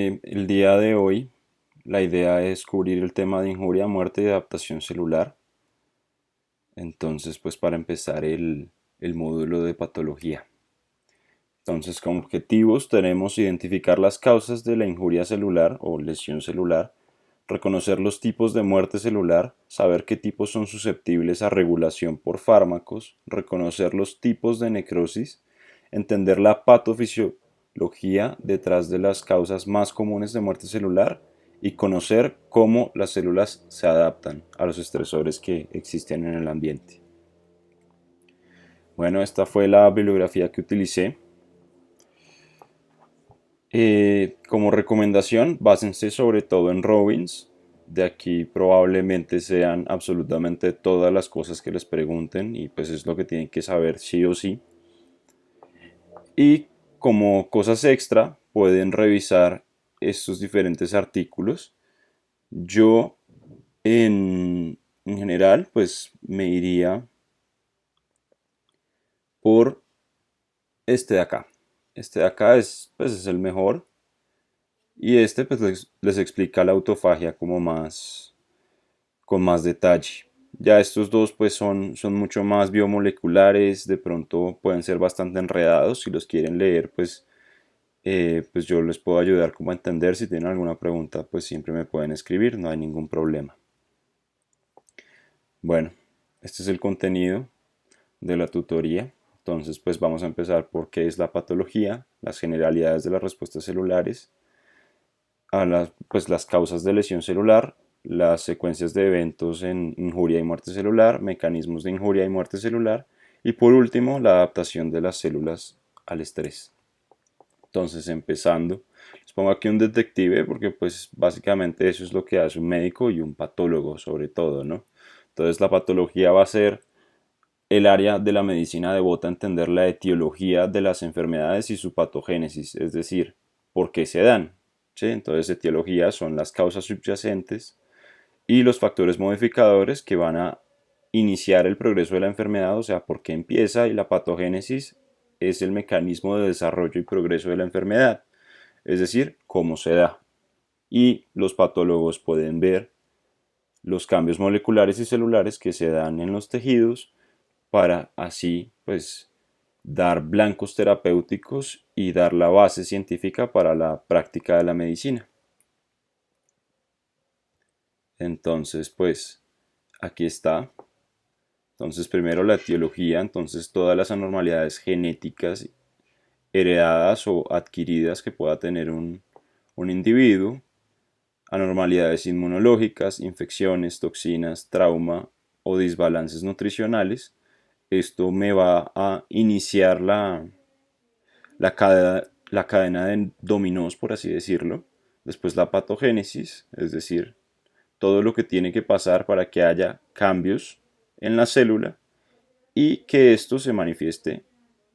El día de hoy la idea es cubrir el tema de injuria, muerte y adaptación celular. Entonces, pues para empezar el módulo de patología. Entonces, como objetivos tenemos identificar las causas de la injuria celular o lesión celular, reconocer los tipos de muerte celular, saber qué tipos son susceptibles a regulación por fármacos, reconocer los tipos de necrosis, entender la patofisiología detrás de las causas más comunes de muerte celular y conocer cómo las células se adaptan a los estresores que existen en el ambiente. Bueno, esta fue la bibliografía que utilicé. Como recomendación, básense sobre todo en Robbins. De aquí probablemente sean absolutamente todas las cosas que les pregunten y pues es lo que tienen que saber sí o sí. Y como cosas extra, pueden revisar estos diferentes artículos. Yo en general pues me iría por este de acá. Este de acá pues, es el mejor. Y este pues les explica la autofagia como con más detalle. Ya estos dos pues son mucho más biomoleculares, de pronto pueden ser bastante enredados. Si los quieren leer pues yo les puedo ayudar como a entender. Si tienen alguna pregunta pues siempre me pueden escribir, no hay ningún problema. Bueno, este es el contenido de la tutoría. Entonces pues vamos a empezar por qué es la patología, las generalidades de las respuestas celulares, pues las causas de lesión celular, las secuencias de eventos en injuria y muerte celular, mecanismos de injuria y muerte celular y por último la adaptación de las células al estrés. Entonces empezando, les pongo aquí un detective porque pues básicamente eso es lo que hace un médico y un patólogo sobre todo, ¿no? Entonces la patología va a ser el área de la medicina devota a entender la etiología de las enfermedades y su patogénesis, es decir, por qué se dan. ¿Sí? Entonces, etiología son las causas subyacentes y los factores modificadores que van a iniciar el progreso de la enfermedad, o sea, por qué empieza, y la patogénesis es el mecanismo de desarrollo y progreso de la enfermedad, es decir, cómo se da. Y los patólogos pueden ver los cambios moleculares y celulares que se dan en los tejidos para así pues dar blancos terapéuticos y dar la base científica para la práctica de la medicina. Entonces pues aquí está. Entonces primero la etiología, entonces todas las anormalidades genéticas heredadas o adquiridas que pueda tener un individuo, anormalidades inmunológicas, infecciones, toxinas, trauma o desbalances nutricionales. Esto me va a iniciar la cadena de dominós, por así decirlo. Después la patogénesis, es decir, todo lo que tiene que pasar para que haya cambios en la célula y que esto se manifieste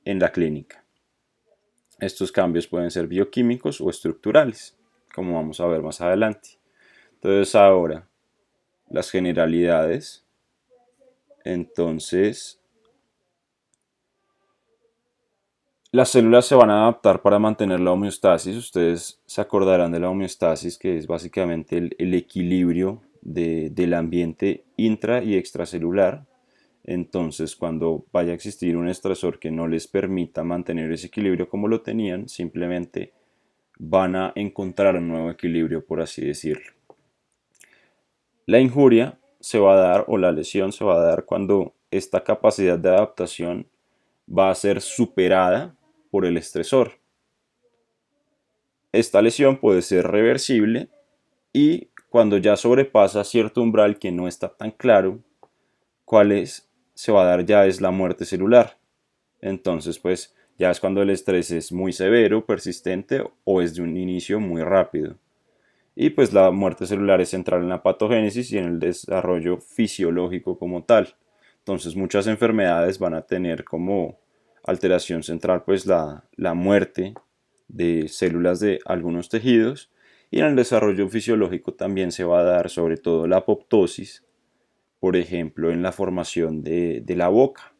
en la clínica. Estos cambios pueden ser bioquímicos o estructurales, como vamos a ver más adelante. Entonces ahora, las generalidades. Entonces, las células se van a adaptar para mantener la homeostasis. Ustedes se acordarán de la homeostasis, que es básicamente el equilibrio del ambiente intra y extracelular. Entonces, cuando vaya a existir un estresor que no les permita mantener ese equilibrio como lo tenían, simplemente van a encontrar un nuevo equilibrio, por así decirlo. La injuria se va a dar o la lesión se va a dar cuando esta capacidad de adaptación va a ser superada por el estresor. Esta lesión puede ser reversible y cuando ya sobrepasa cierto umbral que no está tan claro cuál es, se va a dar ya es la muerte celular. Entonces, pues ya es cuando el estrés es muy severo, persistente o es de un inicio muy rápido. Y pues la muerte celular es central en la patogénesis y en el desarrollo fisiológico como tal. Entonces muchas enfermedades van a tener como alteración central pues la muerte de células de algunos tejidos y en el desarrollo fisiológico también se va a dar sobre todo la apoptosis, por ejemplo en la formación de la boca.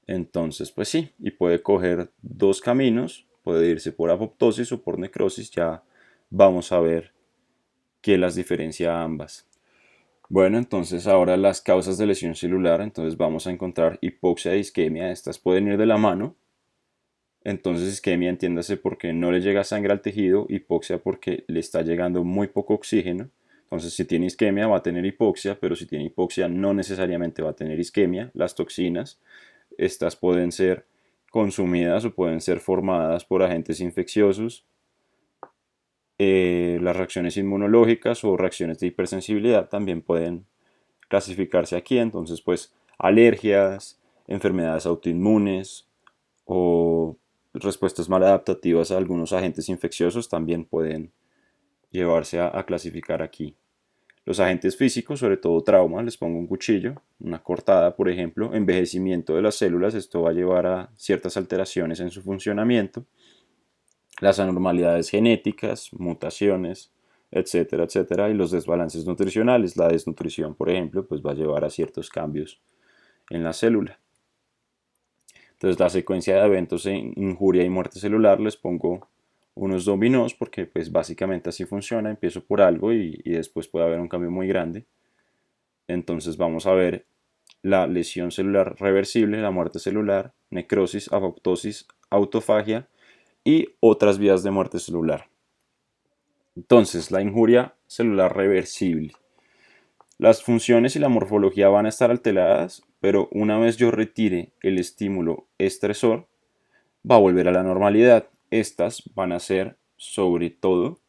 Entonces pues sí, y puede coger dos caminos, puede irse por apoptosis o por necrosis, ya vamos a ver qué las diferencia a ambas. Bueno, entonces ahora las causas de lesión celular, entonces vamos a encontrar hipoxia e isquemia, estas pueden ir de la mano. Entonces isquemia entiéndase porque no le llega sangre al tejido, hipoxia porque le está llegando muy poco oxígeno. Entonces si tiene isquemia va a tener hipoxia, pero si tiene hipoxia no necesariamente va a tener isquemia. Las toxinas, estas pueden ser consumidas o pueden ser formadas por agentes infecciosos. Las reacciones inmunológicas o reacciones de hipersensibilidad también pueden clasificarse aquí. Entonces pues alergias, enfermedades autoinmunes o respuestas maladaptativas a algunos agentes infecciosos también pueden llevarse a clasificar aquí. Los agentes físicos, sobre todo trauma, les pongo un cuchillo, una cortada, por ejemplo, envejecimiento de las células, esto va a llevar a ciertas alteraciones en su funcionamiento, las anormalidades genéticas, mutaciones, etcétera, etcétera, y los desbalances nutricionales, la desnutrición, por ejemplo, pues va a llevar a ciertos cambios en la célula. Entonces la secuencia de eventos en injuria y muerte celular les pongo unos dominós porque pues básicamente así funciona, empiezo por algo y después puede haber un cambio muy grande. Entonces vamos a ver la lesión celular reversible, la muerte celular, necrosis, apoptosis, autofagia y otras vías de muerte celular. Entonces la injuria celular reversible. Las funciones y la morfología van a estar alteradas, pero una vez yo retire el estímulo estresor, va a volver a la normalidad. Estas van a ser sobre todo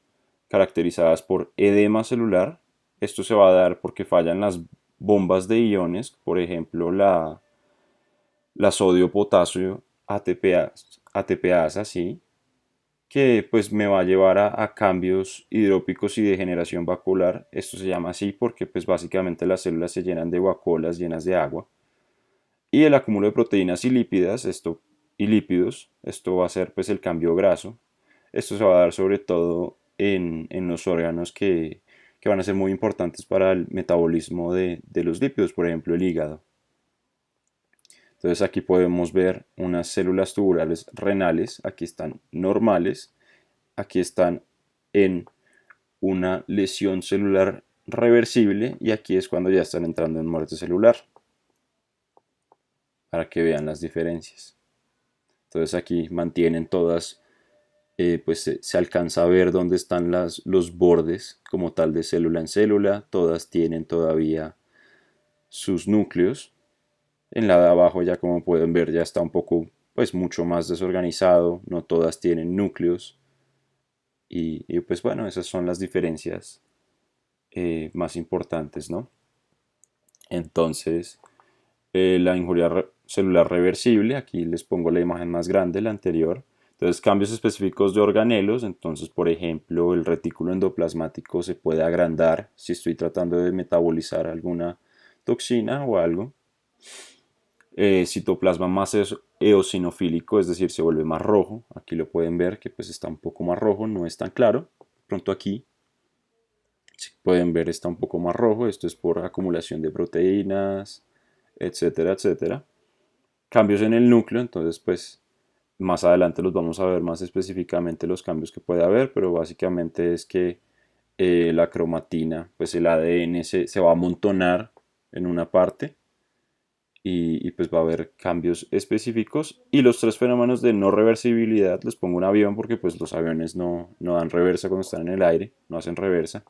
caracterizadas por edema celular. Esto se va a dar porque fallan las bombas de iones, por ejemplo la sodio-potasio ATPasa, así, que pues me va a llevar a cambios hidrópicos y degeneración vacuolar. Esto se llama así porque pues básicamente las células se llenan de vacuolas llenas de agua. Y el acúmulo de proteínas y lípidas, y lípidos, esto va a ser pues el cambio graso. Esto se va a dar sobre todo en los órganos que van a ser muy importantes para el metabolismo de los lípidos, por ejemplo el hígado. Entonces aquí podemos ver unas células tubulares renales, aquí están normales, aquí están en una lesión celular reversible y aquí es cuando ya están entrando en muerte celular, para que vean las diferencias. Entonces aquí mantienen todas, pues se alcanza a ver dónde están los bordes como tal de célula en célula, todas tienen todavía sus núcleos. En la de abajo ya como pueden ver ya está un poco, pues mucho más desorganizado, no todas tienen núcleos y pues bueno, esas son las diferencias más importantes, ¿no? Entonces, la injuria celular reversible, aquí les pongo la imagen más grande, la anterior. Entonces, cambios específicos de organelos, entonces, por ejemplo, el retículo endoplasmático se puede agrandar si estoy tratando de metabolizar alguna toxina o algo. Citoplasma más eosinofílico, es decir, se vuelve más rojo. Aquí lo pueden ver que pues está un poco más rojo, no es tan claro. Pronto aquí, si pueden ver, está un poco más rojo. Esto es por acumulación de proteínas, etcétera, etcétera. Cambios en el núcleo, entonces pues más adelante los vamos a ver más específicamente los cambios que puede haber, pero básicamente es que la cromatina, pues el ADN se va a amontonar en una parte y pues va a haber cambios específicos. Y los tres fenómenos de no reversibilidad, les pongo un avión porque pues los aviones no dan reversa cuando están en el aire, no hacen reversa.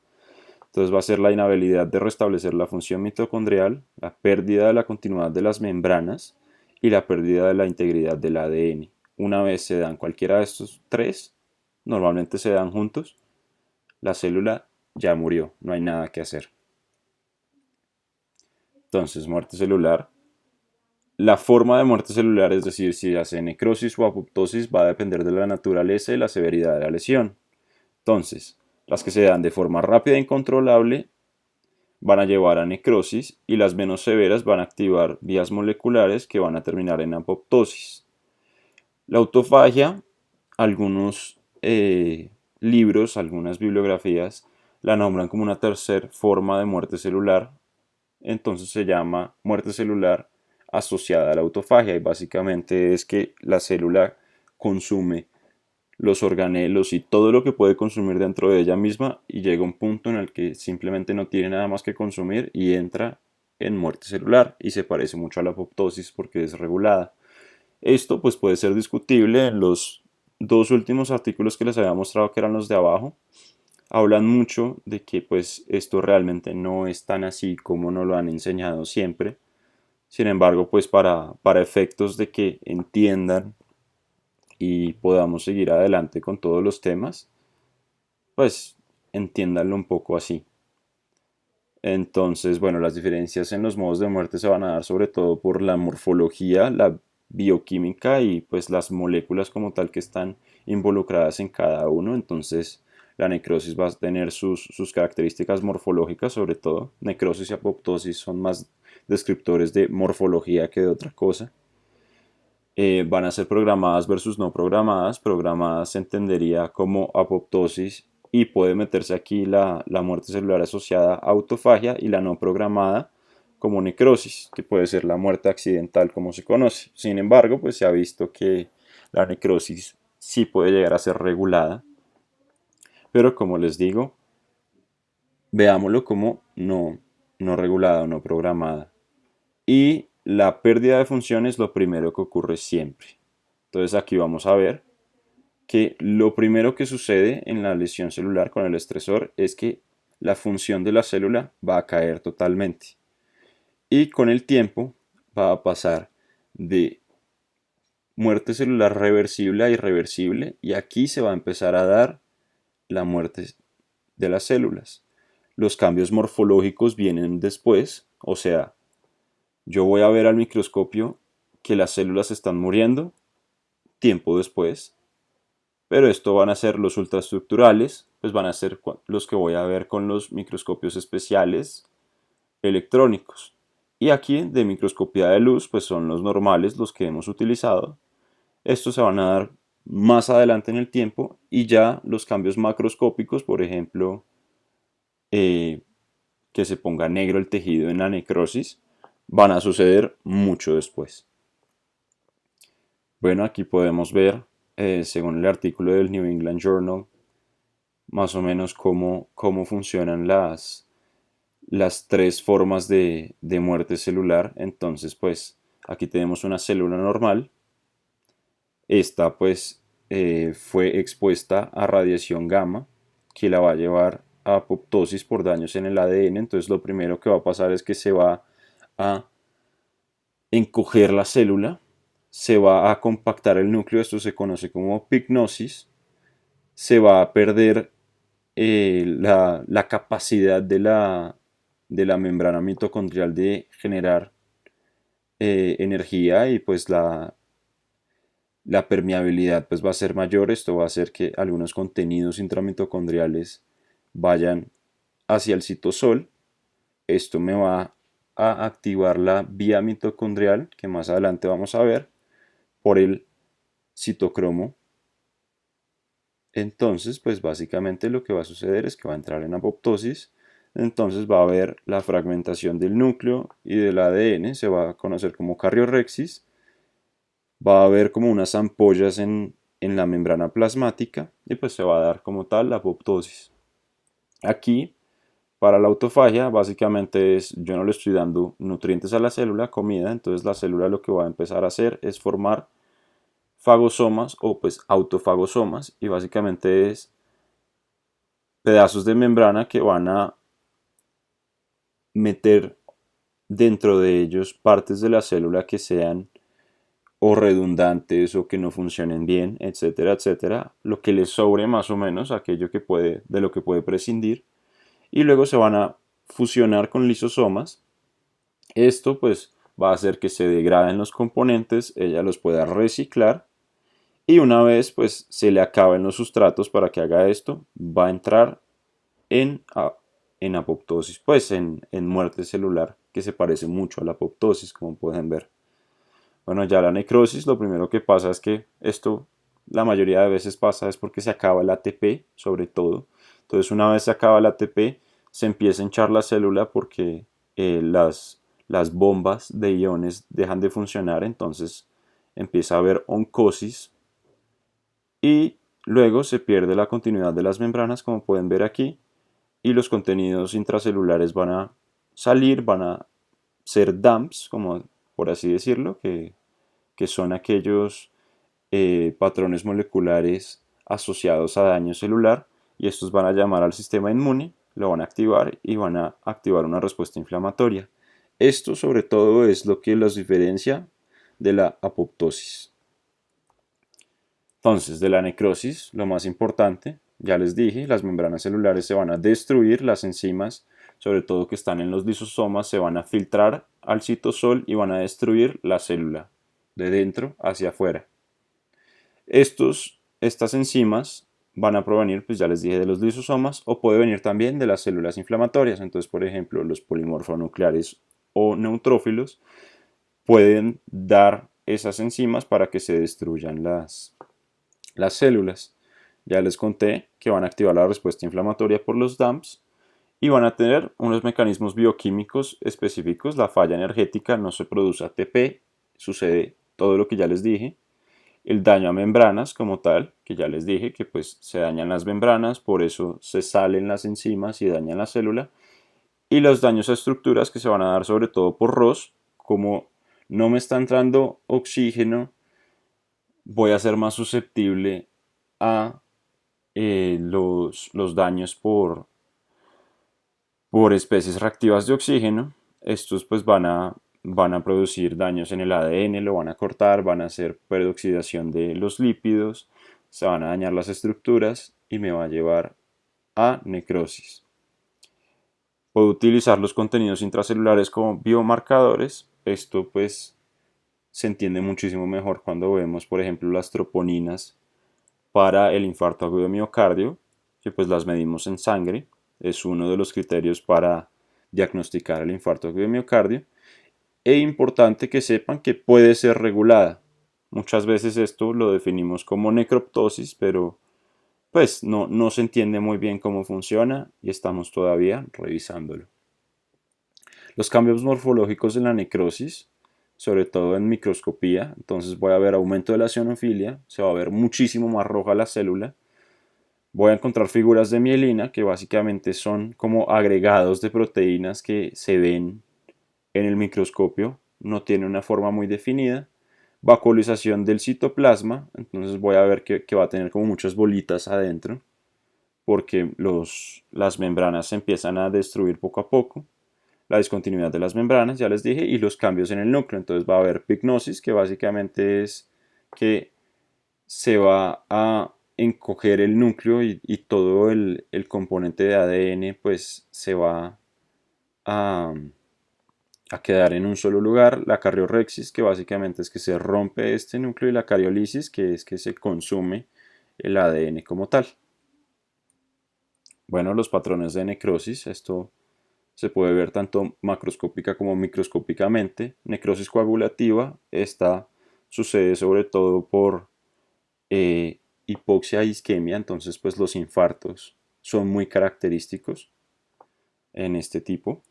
Entonces va a ser la inhabilidad de restablecer la función mitocondrial, la pérdida de la continuidad de las membranas y la pérdida de la integridad del ADN. Una vez se dan cualquiera de estos tres, normalmente se dan juntos, la célula ya murió, no hay nada que hacer. Entonces, muerte celular. La forma de muerte celular, es decir, si hace necrosis o apoptosis, va a depender de la naturaleza y la severidad de la lesión. Entonces, las que se dan de forma rápida e incontrolable van a llevar a necrosis y las menos severas van a activar vías moleculares que van a terminar en apoptosis. La autofagia, algunos libros, algunas bibliografías la nombran como una tercera forma de muerte celular, entonces se llama muerte celular asociada a la autofagia y básicamente es que la célula consume los organelos y todo lo que puede consumir dentro de ella misma y llega un punto en el que simplemente no tiene nada más que consumir y entra en muerte celular y se parece mucho a la apoptosis porque es regulada. Esto pues puede ser discutible. En los dos últimos artículos que les había mostrado, que eran los de abajo, hablan mucho de que pues esto realmente no es tan así como nos lo han enseñado siempre. Sin embargo, pues para efectos de que entiendan y podamos seguir adelante con todos los temas, pues entiéndanlo un poco así. Entonces, bueno, las diferencias en los modos de muerte se van a dar sobre todo por la morfología, la bioquímica y pues las moléculas como tal que están involucradas en cada uno. Entonces, la necrosis va a tener sus características morfológicas, sobre todo. Necrosis y apoptosis son más descriptores de morfología que de otra cosa. Van a ser programadas versus no programadas. Programadas se entendería como apoptosis y puede meterse aquí la muerte celular asociada a autofagia, y la no programada como necrosis, que puede ser la muerte accidental como se conoce. Sin embargo, pues se ha visto que la necrosis sí puede llegar a ser regulada, pero como les digo, veámoslo como no regulada o no programada. Y la pérdida de función es lo primero que ocurre siempre. Entonces aquí vamos a ver que lo primero que sucede en la lesión celular con el estresor es que la función de la célula va a caer totalmente. Y con el tiempo va a pasar de muerte celular reversible a irreversible, y aquí se va a empezar a dar la muerte de las células. Los cambios morfológicos vienen después, o sea, yo voy a ver al microscopio que las células están muriendo tiempo después, pero esto van a ser los ultraestructurales, pues van a ser los que voy a ver con los microscopios especiales electrónicos. Y aquí de microscopía de luz, pues son los normales, los que hemos utilizado. Estos se van a dar más adelante en el tiempo, y ya los cambios macroscópicos, por ejemplo, eh, que se ponga negro el tejido en la necrosis, van a suceder mucho después. Bueno, aquí podemos ver, según el artículo del New England Journal, más o menos cómo funcionan las tres formas de muerte celular. Entonces, pues aquí tenemos una célula normal. Esta pues fue expuesta a radiación gamma, que la va a llevar a apoptosis por daños en el ADN. Entonces lo primero que va a pasar es que se va a encoger la célula, se va a compactar el núcleo, esto se conoce como pignosis, se va a perder la capacidad de la membrana mitocondrial de generar energía, y pues la permeabilidad pues va a ser mayor. Esto va a hacer que algunos contenidos intramitocondriales vayan hacia el citosol. Esto me va a activar la vía mitocondrial, que más adelante vamos a ver, por el citocromo. Entonces, pues básicamente lo que va a suceder es que va a entrar en apoptosis. Entonces va a haber la fragmentación del núcleo y del ADN, se va a conocer como cariorrexis. Va a haber como unas ampollas en la membrana plasmática, y pues se va a dar como tal la apoptosis. Aquí, para la autofagia, básicamente yo no le estoy dando nutrientes a la célula, comida. Entonces la célula lo que va a empezar a hacer es formar fagosomas o pues autofagosomas, y básicamente es pedazos de membrana que van a meter dentro de ellos partes de la célula que sean o redundantes o que no funcionen bien, etcétera, etcétera, lo que les sobre más o menos, aquello de lo que puede prescindir, y luego se van a fusionar con lisosomas. Esto pues va a hacer que se degraden los componentes, ella los pueda reciclar, y una vez pues se le acaben los sustratos para que haga esto, va a entrar en apoptosis, pues en muerte celular, que se parece mucho a la apoptosis, como pueden ver. Bueno, ya la necrosis, lo primero que pasa es que esto la mayoría de veces pasa es porque se acaba el ATP, sobre todo. Entonces, una vez se acaba el ATP, se empieza a hinchar la célula porque las bombas de iones dejan de funcionar. Entonces empieza a haber oncosis, y Luego se pierde la continuidad de las membranas, como pueden ver aquí, y los contenidos intracelulares van a salir, van a ser dumps, como por así decirlo, que son aquellos patrones moleculares asociados a daño celular, y estos van a llamar al sistema inmune, lo van a activar y van a activar una respuesta inflamatoria. Esto sobre todo es lo que los diferencia de la apoptosis. Entonces, de la necrosis, lo más importante, ya les dije, las membranas celulares se van a destruir, las enzimas, sobre todo que están en los lisosomas, se van a filtrar al citosol y van a destruir la célula, de dentro hacia afuera. Estas enzimas van a provenir, pues ya les dije, de los lisosomas o puede venir también de las células inflamatorias. Entonces, por ejemplo, los polimorfonucleares o neutrófilos pueden dar esas enzimas para que se destruyan las células. Ya les conté que van a activar la respuesta inflamatoria por los DAMPs y van a tener unos mecanismos bioquímicos específicos. La falla energética, no se produce ATP, sucede todo lo que ya les dije. El daño a membranas como tal, que ya les dije que pues se dañan las membranas, por eso se salen las enzimas y dañan la célula. Y los daños a estructuras que se van a dar sobre todo por ROS, como no me está entrando oxígeno, voy a ser más susceptible a los daños por especies reactivas de oxígeno. Estos pues van a producir daños en el ADN, lo van a cortar, van a hacer peroxidación de los lípidos, se van a dañar las estructuras y me va a llevar a necrosis. Puedo utilizar los contenidos intracelulares como biomarcadores. Esto pues se entiende muchísimo mejor cuando vemos, por ejemplo, las troponinas para el infarto agudo de miocardio, que pues las medimos en sangre. Es uno de los criterios para diagnosticar el infarto agudo de miocardio. E importante que sepan que puede ser regulada. Muchas veces esto lo definimos como necroptosis, pero pues no se entiende muy bien cómo funciona y estamos todavía revisándolo. Los cambios morfológicos en la necrosis, sobre todo en microscopía, entonces voy a ver aumento de la eosinofilia, se va a ver muchísimo más roja la célula. Voy a encontrar figuras de mielina que básicamente son como agregados de proteínas que se ven en el microscopio, no tiene una forma muy definida. Vacuolización del citoplasma, entonces voy a ver que va a tener como muchas bolitas adentro, porque las membranas se empiezan a destruir poco a poco. La discontinuidad de las membranas, ya les dije, y los cambios en el núcleo. Entonces va a haber pignosis, que básicamente es que se va a encoger el núcleo y todo el componente de ADN pues se va a, a quedar en un solo lugar. La cariorexis, que básicamente es que se rompe este núcleo, y la cariolisis, que es que se consume el ADN como tal. Bueno, los patrones de necrosis, esto se puede ver tanto macroscópica como microscópicamente. Necrosis coagulativa, esta sucede sobre todo por hipoxia e isquemia, entonces pues los infartos son muy característicos en este tipo.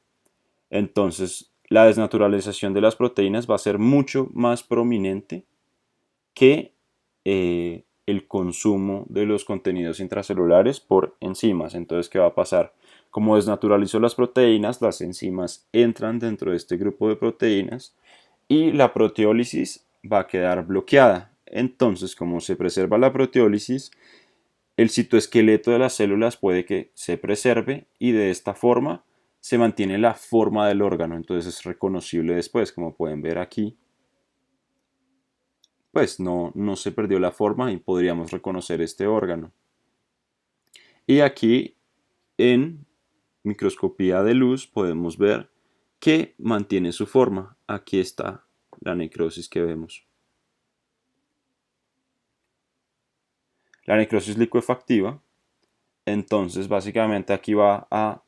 Entonces la desnaturalización de las proteínas va a ser mucho más prominente que el consumo de los contenidos intracelulares por enzimas. Entonces, ¿qué va a pasar? Como desnaturalizo las proteínas, las enzimas entran dentro de este grupo de proteínas y la proteólisis va a quedar bloqueada. Entonces, como se preserva la proteólisis, el citoesqueleto de las células puede que se preserve y de esta forma se mantiene la forma del órgano. Entonces es reconocible después, como pueden ver aquí. Pues no se perdió la forma y podríamos reconocer este órgano. Y aquí en microscopía de luz podemos ver que mantiene su forma. Aquí está la necrosis que vemos. La necrosis licuefactiva, entonces básicamente aquí va a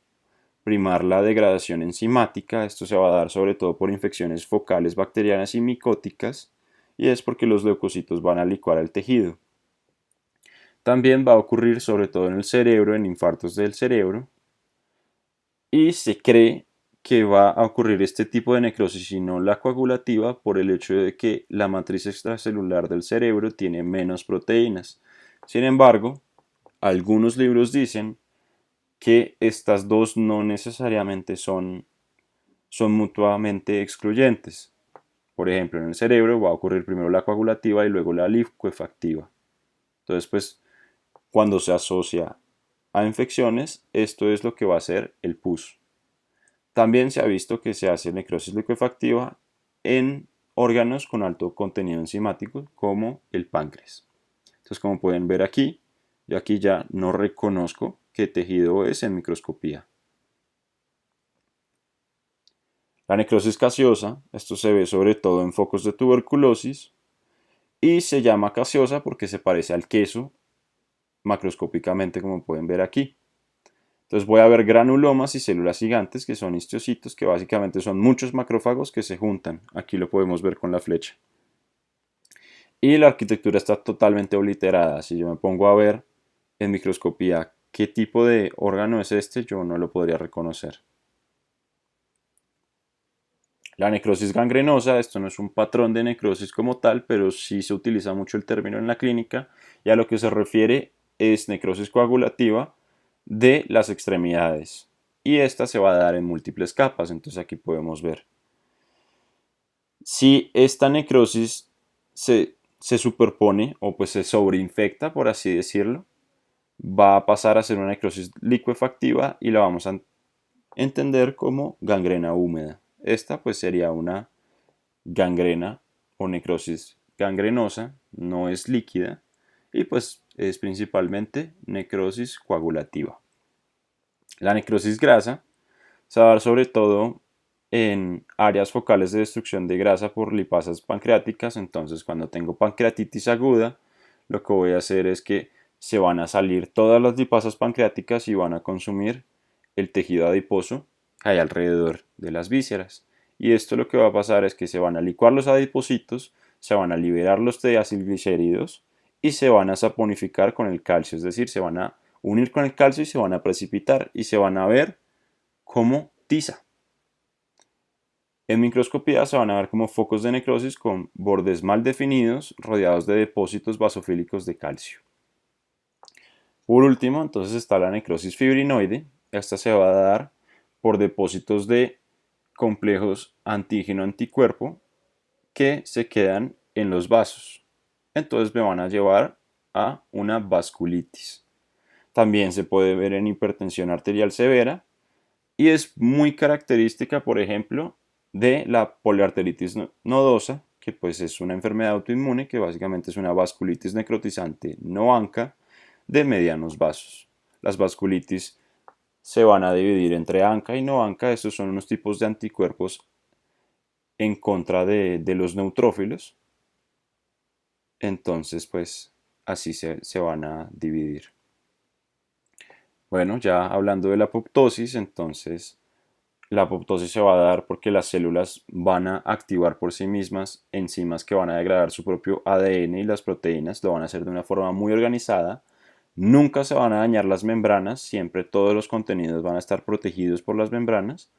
primar la degradación enzimática. Esto se va a dar sobre todo por infecciones focales bacterianas y micóticas, y es porque los leucocitos van a licuar el tejido. También va a ocurrir sobre todo en el cerebro, en infartos del cerebro, y se cree que va a ocurrir este tipo de necrosis y no la coagulativa por el hecho de que la matriz extracelular del cerebro tiene menos proteínas. Sin embargo, algunos libros dicen que estas dos no necesariamente son mutuamente excluyentes. Por ejemplo, en el cerebro va a ocurrir primero la coagulativa y luego la licuefactiva. Entonces, pues, cuando se asocia a infecciones, esto es lo que va a hacer el pus. También se ha visto que se hace necrosis licuefactiva en órganos con alto contenido enzimático, como el páncreas. Entonces, como pueden ver aquí, yo aquí ya no reconozco qué tejido es en microscopía. La necrosis gaseosa, esto se ve sobre todo en focos de tuberculosis y se llama gaseosa porque se parece al queso macroscópicamente, como pueden ver aquí. Entonces voy a ver granulomas y células gigantes, que son histocitos, que básicamente son muchos macrófagos que se juntan. Aquí lo podemos ver con la flecha. Y la arquitectura está totalmente obliterada. Si yo me pongo a ver en microscopía qué tipo de órgano es este, yo no lo podría reconocer. La necrosis gangrenosa, esto no es un patrón de necrosis como tal, pero sí se utiliza mucho el término en la clínica y a lo que se refiere es necrosis coagulativa de las extremidades. Y esta se va a dar en múltiples capas, entonces aquí podemos ver. Si esta necrosis se superpone o pues se sobreinfecta, por así decirlo, va a pasar a ser una necrosis licuefactiva y la vamos a entender como gangrena húmeda. Esta pues sería una gangrena o necrosis gangrenosa, no es líquida y pues es principalmente necrosis coagulativa. La necrosis grasa se va a dar sobre todo en áreas focales de destrucción de grasa por lipasas pancreáticas. Entonces, cuando tengo pancreatitis aguda, lo que voy a hacer es que se van a salir todas las lipasas pancreáticas y van a consumir el tejido adiposo que hay alrededor de las vísceras. Y esto lo que va a pasar es que se van a licuar los adipocitos, se van a liberar los triacilglicéridos y se van a saponificar con el calcio, es decir, se van a unir con el calcio y se van a precipitar y se van a ver como tiza. En microscopía se van a ver como focos de necrosis con bordes mal definidos rodeados de depósitos basofílicos de calcio. Por último, entonces está la necrosis fibrinoide. Esta se va a dar por depósitos de complejos antígeno-anticuerpo que se quedan en los vasos. Entonces me van a llevar a una vasculitis. También se puede ver en hipertensión arterial severa y es muy característica, por ejemplo, de la poliarteritis nodosa, que pues es una enfermedad autoinmune que básicamente es una vasculitis necrotizante no ANCA de medianos vasos. Las vasculitis se van a dividir entre ANCA y no ANCA. Estos son unos tipos de anticuerpos en contra de los neutrófilos. Entonces, pues así se van a dividir. Bueno, ya hablando de la apoptosis, entonces la apoptosis se va a dar porque las células van a activar por sí mismas enzimas que van a degradar su propio ADN y las proteínas lo van a hacer de una forma muy organizada. Nunca se van a dañar las membranas, siempre todos los contenidos van a estar protegidos por las membranas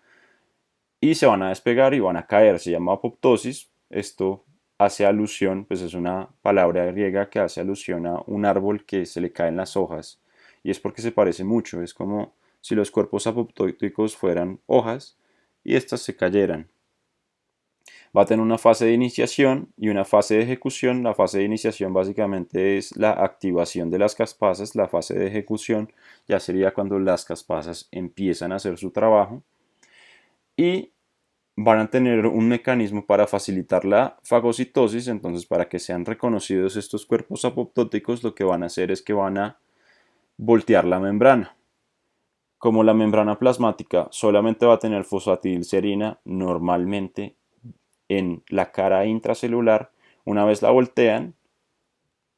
y se van a despegar y van a caer. Se llama apoptosis. Esto hace alusión, pues es una palabra griega que hace alusión a un árbol que se le caen las hojas y es porque se parece mucho. Es como si los cuerpos apoptóticos fueran hojas y estas se cayeran. Va a tener una fase de iniciación y una fase de ejecución. La fase de iniciación básicamente es la activación de las caspasas. La fase de ejecución ya sería cuando las caspasas empiezan a hacer su trabajo. Y van a tener un mecanismo para facilitar la fagocitosis. Entonces, para que sean reconocidos estos cuerpos apoptóticos, lo que van a hacer es que van a voltear la membrana. Como la membrana plasmática solamente va a tener fosfatidilcerina normalmente en la cara intracelular, una vez la voltean,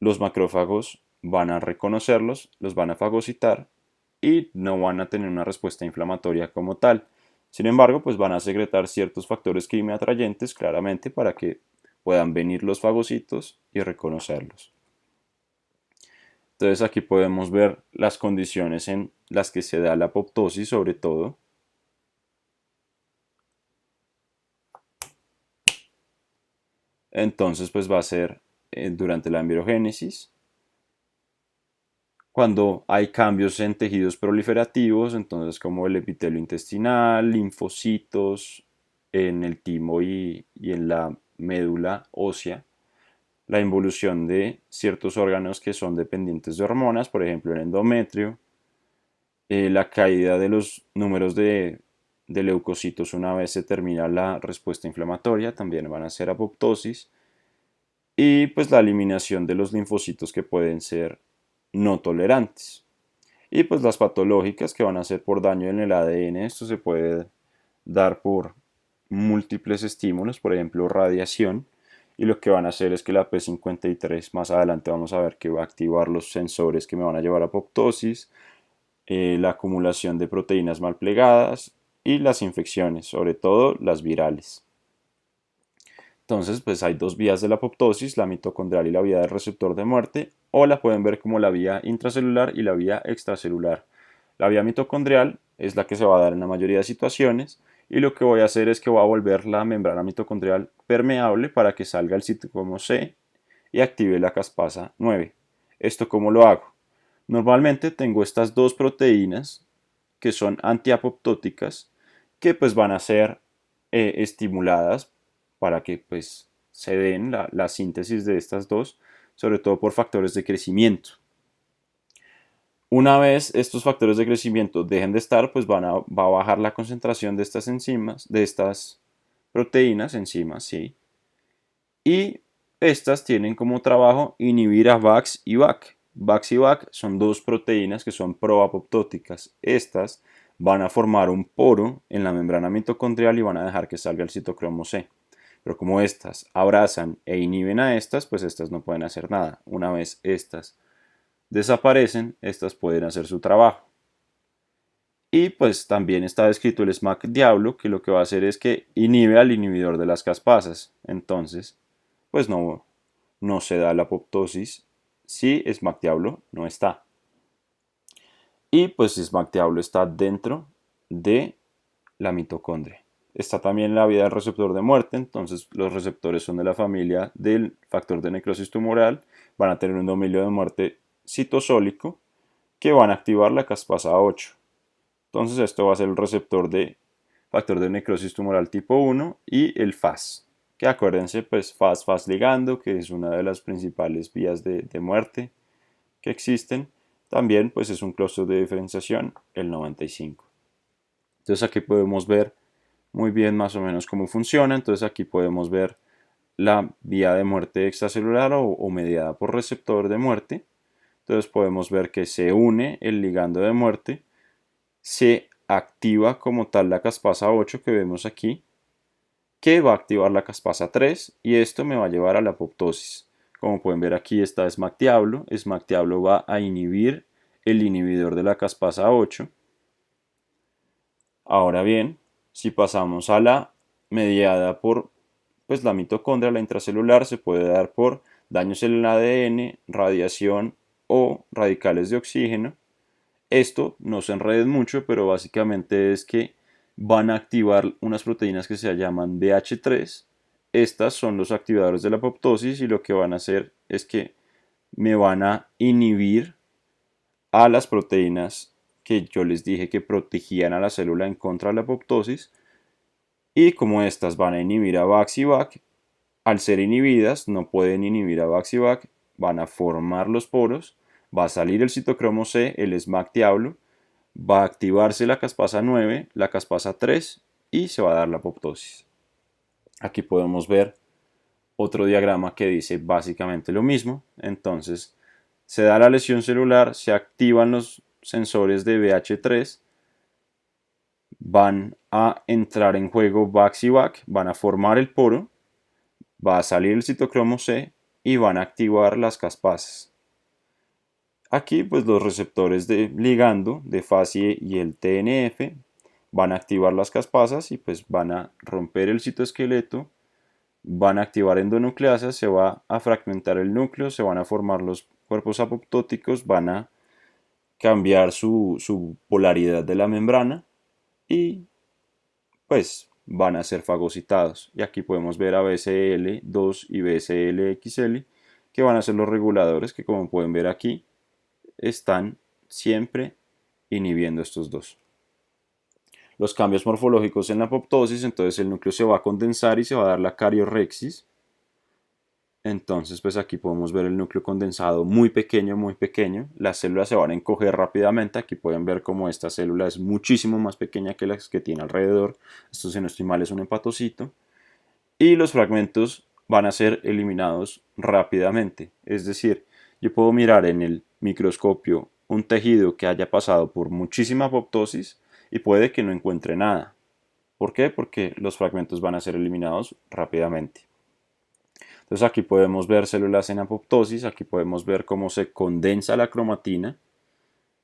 los macrófagos van a reconocerlos, los van a fagocitar y no van a tener una respuesta inflamatoria como tal. Sin embargo, pues van a secretar ciertos factores quimioatrayentes claramente para que puedan venir los fagocitos y reconocerlos. Entonces aquí podemos ver las condiciones en las que se da la apoptosis sobre todo. Entonces pues va a ser durante la embriogénesis. Cuando hay cambios en tejidos proliferativos, entonces como el epitelio intestinal, linfocitos, en el timo y en la médula ósea, la involución de ciertos órganos que son dependientes de hormonas, por ejemplo el endometrio, la caída de los números de leucocitos una vez se termina la respuesta inflamatoria, también van a ser apoptosis, y pues la eliminación de los linfocitos que pueden ser no tolerantes. Y pues las patológicas que van a ser por daño en el ADN, esto se puede dar por múltiples estímulos, por ejemplo radiación, y lo que van a hacer es que la P53 más adelante vamos a ver que va a activar los sensores que me van a llevar a apoptosis, la acumulación de proteínas mal plegadas y las infecciones, sobre todo las virales. Entonces, pues hay dos vías de la apoptosis, la mitocondrial y la vía del receptor de muerte, o la pueden ver como la vía intracelular y la vía extracelular. La vía mitocondrial es la que se va a dar en la mayoría de situaciones, y lo que voy a hacer es que voy a volver la membrana mitocondrial permeable para que salga el citocromo C y active la caspasa 9. ¿Esto cómo lo hago? Normalmente tengo estas dos proteínas que son antiapoptóticas que pues van a ser estimuladas para que pues se den la síntesis de estas dos, sobre todo por factores de crecimiento. Una vez estos factores de crecimiento dejen de estar, pues va a bajar la concentración de estas enzimas, de estas proteínas, enzimas, sí. Y estas tienen como trabajo inhibir a VAX y VAC. VAX y VAC son dos proteínas que son proapoptóticas. Estas van a formar un poro en la membrana mitocondrial y van a dejar que salga el citocromo C. Pero como estas abrazan e inhiben a estas, pues estas no pueden hacer nada. Una vez estas desaparecen, estas pueden hacer su trabajo. Y pues también está descrito el SMAC diablo, que lo que va a hacer es que inhibe al inhibidor de las caspasas. Entonces, pues no se da la apoptosis si SMAC diablo no está. Y pues SMAC diablo está dentro de la mitocondria. Está también la vía del receptor de muerte, entonces los receptores son de la familia del factor de necrosis tumoral, van a tener un dominio de muerte citosólico que van a activar la caspasa 8. Entonces esto va a ser el receptor de factor de necrosis tumoral tipo 1 y el FAS, que acuérdense pues FAS ligando, que es una de las principales vías de muerte que existen. También pues es un clúster de diferenciación, el 95. Entonces aquí podemos ver muy bien más o menos cómo funciona. Entonces aquí podemos ver la vía de muerte extracelular o mediada por receptor de muerte. Entonces podemos ver que se une el ligando de muerte, se activa como tal la caspasa 8 que vemos aquí, que va a activar la caspasa 3 y esto me va a llevar a la apoptosis. Como pueden ver aquí está SMAC diablo. SMAC diablo va a inhibir el inhibidor de la caspasa 8. Ahora bien, si pasamos a la mediada por pues la mitocondria, la intracelular, se puede dar por daños en el ADN, radiación o radicales de oxígeno. Esto no se enreden mucho, pero básicamente es que van a activar unas proteínas que se llaman BH3. Estas son los activadores de la apoptosis y lo que van a hacer es que me van a inhibir a las proteínas que yo les dije que protegían a la célula en contra de la apoptosis. Y como estas van a inhibir a VAX y VAC, al ser inhibidas no pueden inhibir a VAX y VAC, van a formar los poros, va a salir el citocromo C, el SMAC diablo, va a activarse la caspasa 9, la caspasa 3 y se va a dar la apoptosis. Aquí podemos ver otro diagrama que dice básicamente lo mismo. Entonces se da la lesión celular, se activan los sensores de BH3, van a entrar en juego VAX y VAC, van a formar el poro, va a salir el citocromo C y van a activar las caspasas. Aquí pues los receptores de ligando de FASI y el TNF van a activar las caspasas y pues van a romper el citoesqueleto, van a activar endonucleasas, se va a fragmentar el núcleo, se van a formar los cuerpos apoptóticos, van a cambiar su polaridad de la membrana y pues van a ser fagocitados. Y aquí podemos ver a BCL2 y BCLXL que van a ser los reguladores que como pueden ver aquí están siempre inhibiendo estos dos. Los cambios morfológicos en la apoptosis, entonces el núcleo se va a condensar y se va a dar la cariorrexis. Entonces, pues aquí podemos ver el núcleo condensado muy pequeño, muy pequeño. Las células se van a encoger rápidamente. Aquí pueden ver cómo esta célula es muchísimo más pequeña que las que tiene alrededor. Esto, si no estoy mal, es un hepatocito. Y los fragmentos van a ser eliminados rápidamente. Es decir, yo puedo mirar en el microscopio un tejido que haya pasado por muchísima apoptosis y puede que no encuentre nada. ¿Por qué? Porque los fragmentos van a ser eliminados rápidamente. Entonces aquí podemos ver células en apoptosis, aquí podemos ver cómo se condensa la cromatina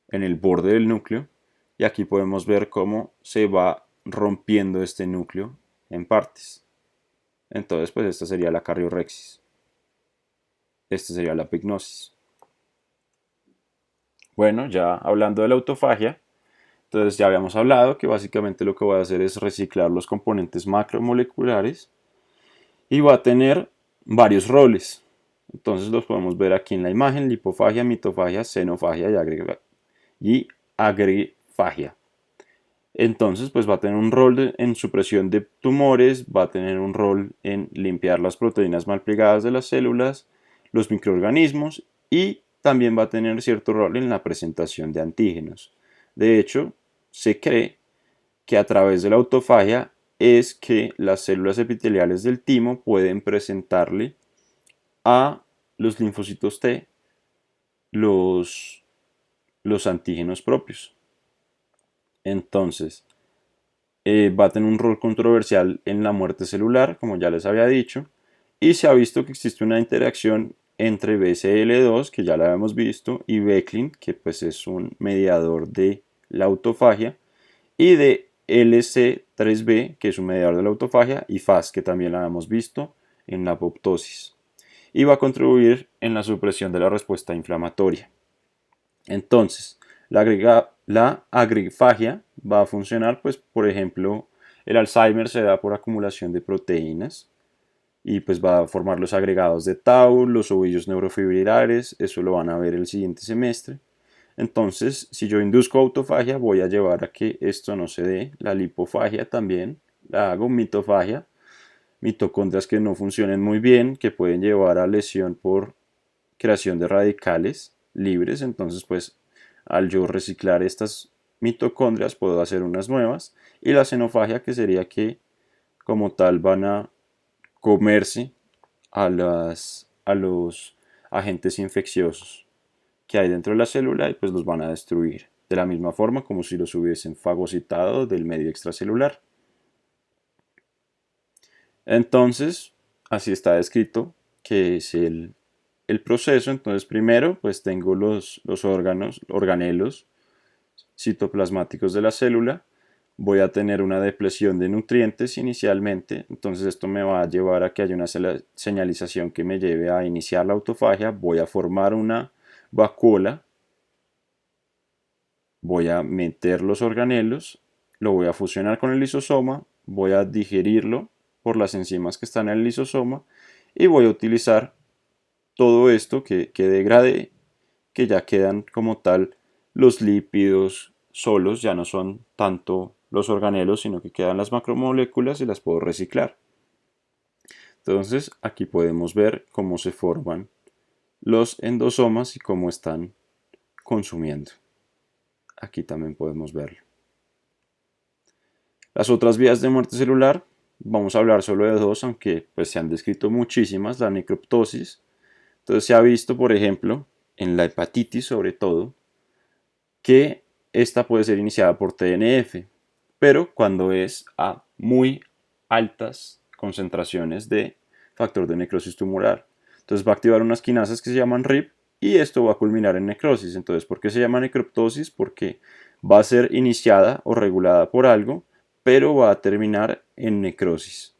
en el borde del núcleo y aquí podemos ver cómo se va rompiendo este núcleo en partes. Entonces pues esta sería la cariorrexis. Esta sería la pignosis. Bueno, ya hablando de la autofagia, entonces ya habíamos hablado que básicamente lo que voy a hacer es reciclar los componentes macromoleculares y va a tener varios roles. Entonces los podemos ver aquí en la imagen: lipofagia, mitofagia, xenofagia y agrifagia. Entonces pues va a tener un rol en supresión de tumores, va a tener un rol en limpiar las proteínas mal plegadas de las células, los microorganismos, y también va a tener cierto rol en la presentación de antígenos. De hecho, se cree que a través de la autofagia es que las células epiteliales del timo pueden presentarle a los linfocitos T los, los antígenos propios. Entonces, va a tener un rol controversial en la muerte celular, como ya les había dicho, y se ha visto que existe una interacción entre BCL2, que ya la habíamos visto, y Beclin, que pues es un mediador de la autofagia, y de LC3B, que es un mediador de la autofagia, y FAS, que también la hemos visto en la apoptosis, y va a contribuir en la supresión de la respuesta inflamatoria. Entonces, la agrifagia va a funcionar, pues, por ejemplo, el Alzheimer se da por acumulación de proteínas y pues va a formar los agregados de tau, los ovillos neurofibrilares, eso lo van a ver el siguiente semestre. Entonces, si yo induzco autofagia, voy a llevar a que esto no se dé. La lipofagia también la hago, mitofagia, mitocondrias que no funcionen muy bien, que pueden llevar a lesión por creación de radicales libres. Entonces, pues, al yo reciclar estas mitocondrias, puedo hacer unas nuevas. Y la xenofagia, que sería que, como tal, van a comerse a los agentes infecciosos que hay dentro de la célula y pues los van a destruir de la misma forma como si los hubiesen fagocitado del medio extracelular. Entonces, así está descrito que es el proceso. Entonces, primero, pues tengo los organelos citoplasmáticos de la célula. Voy a tener una depleción de nutrientes inicialmente, entonces esto me va a llevar a que haya una señalización que me lleve a iniciar la autofagia. Voy a formar una vacuola, voy a meter los organelos, lo voy a fusionar con el lisosoma, voy a digerirlo por las enzimas que están en el lisosoma y voy a utilizar todo esto que degradé, que ya quedan como tal los lípidos solos, ya no son tanto los organelos, sino que quedan las macromoléculas y las puedo reciclar. Entonces aquí podemos ver cómo se forman los endosomas y cómo están consumiendo. Aquí también podemos verlo. Las otras vías de muerte celular, vamos a hablar solo de dos, aunque pues se han descrito muchísimas. La necroptosis. Entonces se ha visto, por ejemplo, en la hepatitis sobre todo, que esta puede ser iniciada por TNF, pero cuando es a muy altas concentraciones de factor de necrosis tumoral. Entonces va a activar unas quinasas que se llaman RIP y esto va a culminar en necrosis. Entonces, ¿por qué se llama necroptosis? Porque va a ser iniciada o regulada por algo, pero va a terminar en necrosis.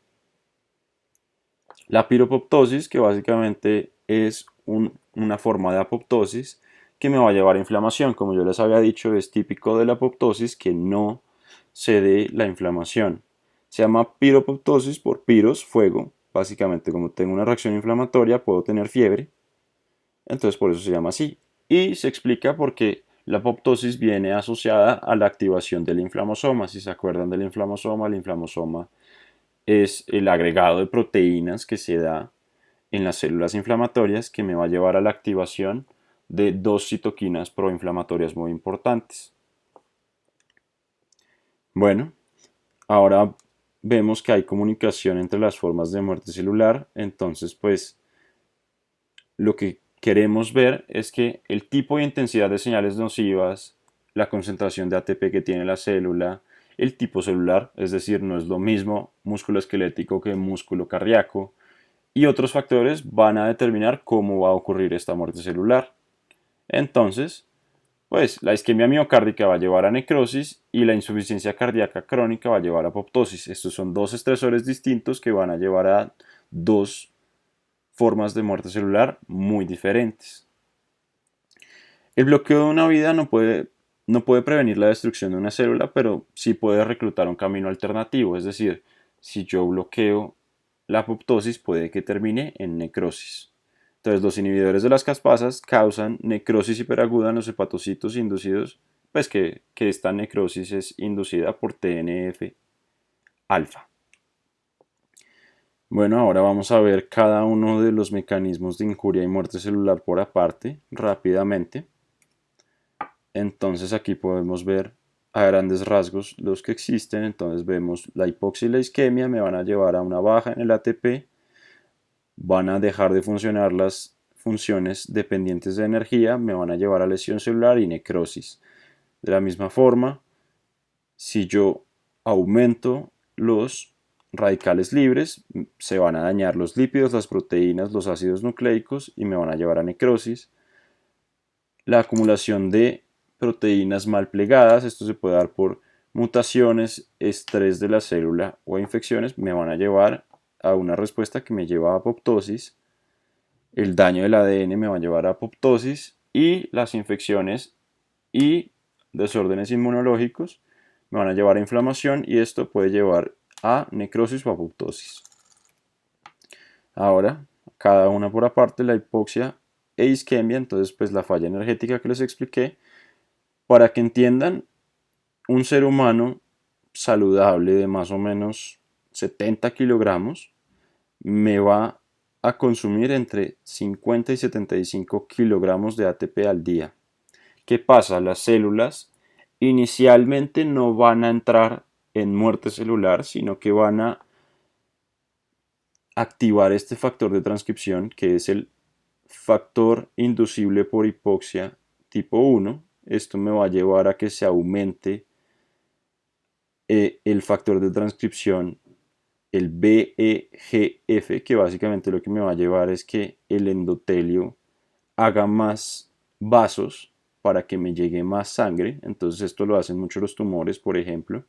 La piropoptosis, que básicamente es una forma de apoptosis que me va a llevar a inflamación. Como yo les había dicho, es típico de la apoptosis que no se dé la inflamación. Se llama piropoptosis por piros, fuego. Básicamente, como tengo una reacción inflamatoria, puedo tener fiebre. Entonces, por eso se llama así. Y se explica por qué la apoptosis viene asociada a la activación del inflamosoma. Si se acuerdan del inflamosoma, el inflamosoma es el agregado de proteínas que se da en las células inflamatorias que me va a llevar a la activación de dos citoquinas proinflamatorias muy importantes. Bueno, ahora vemos que hay comunicación entre las formas de muerte celular, entonces pues lo que queremos ver es que el tipo y intensidad de señales nocivas, la concentración de ATP que tiene la célula, el tipo celular, es decir, no es lo mismo músculo esquelético que músculo cardíaco, y otros factores van a determinar cómo va a ocurrir esta muerte celular. Entonces, pues la isquemia miocárdica va a llevar a necrosis y la insuficiencia cardíaca crónica va a llevar a apoptosis. Estos son dos estresores distintos que van a llevar a dos formas de muerte celular muy diferentes. El bloqueo de una vida no puede prevenir la destrucción de una célula, pero sí puede reclutar un camino alternativo. Es decir, si yo bloqueo la apoptosis, puede que termine en necrosis. Entonces, los inhibidores de las caspasas causan necrosis hiperaguda en los hepatocitos inducidos, pues que esta necrosis es inducida por TNF-alfa. Bueno, ahora vamos a ver cada uno de los mecanismos de injuria y muerte celular por aparte, rápidamente. Entonces aquí podemos ver a grandes rasgos los que existen. Entonces vemos la hipoxia y la isquemia me van a llevar a una baja en el ATP, van a dejar de funcionar las funciones dependientes de energía, me van a llevar a lesión celular y necrosis. De la misma forma, si yo aumento los radicales libres, se van a dañar los lípidos, las proteínas, los ácidos nucleicos y me van a llevar a necrosis. La acumulación de proteínas mal plegadas, esto se puede dar por mutaciones, estrés de la célula o infecciones, me van a llevar a una respuesta que me lleva a apoptosis. El daño del ADN me va a llevar a apoptosis y las infecciones y desórdenes inmunológicos me van a llevar a inflamación y esto puede llevar a necrosis o apoptosis. Ahora, cada una por aparte, la hipoxia e isquemia, entonces pues la falla energética que les expliqué, para que entiendan, un ser humano saludable de más o menos 70 kilogramos me va a consumir entre 50 y 75 kilogramos de ATP al día. ¿Qué pasa? Las células inicialmente no van a entrar en muerte celular, sino que van a activar este factor de transcripción, que es el factor inducible por hipoxia tipo 1. Esto me va a llevar a que se aumente el factor de transcripción, el BEGF, que básicamente lo que me va a llevar es que el endotelio haga más vasos para que me llegue más sangre. Entonces esto lo hacen mucho los tumores, por ejemplo.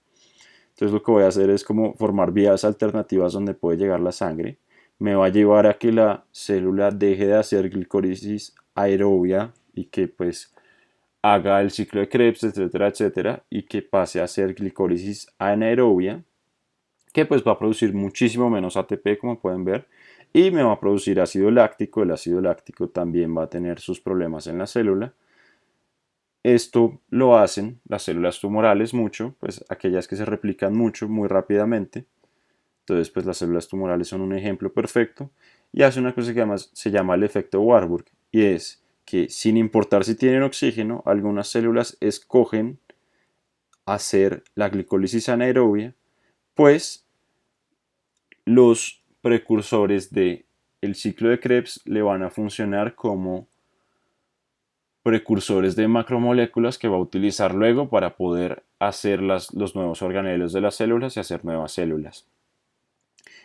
Entonces lo que voy a hacer es como formar vías alternativas donde puede llegar la sangre. Me va a llevar a que la célula deje de hacer glicólisis aerobia y que pues haga el ciclo de Krebs, etcétera, etcétera, y que pase a hacer glicólisis anaerobia, que pues va a producir muchísimo menos ATP, como pueden ver, y me va a producir ácido láctico. El ácido láctico también va a tener sus problemas en la célula. Esto lo hacen las células tumorales mucho, pues aquellas que se replican mucho, muy rápidamente. Entonces, pues las células tumorales son un ejemplo perfecto y hace una cosa que se llama el efecto Warburg, y es que sin importar si tienen oxígeno, algunas células escogen hacer la glicólisis anaerobia, pues los precursores del ciclo de Krebs le van a funcionar como precursores de macromoléculas que va a utilizar luego para poder hacer los nuevos organelos de las células y hacer nuevas células.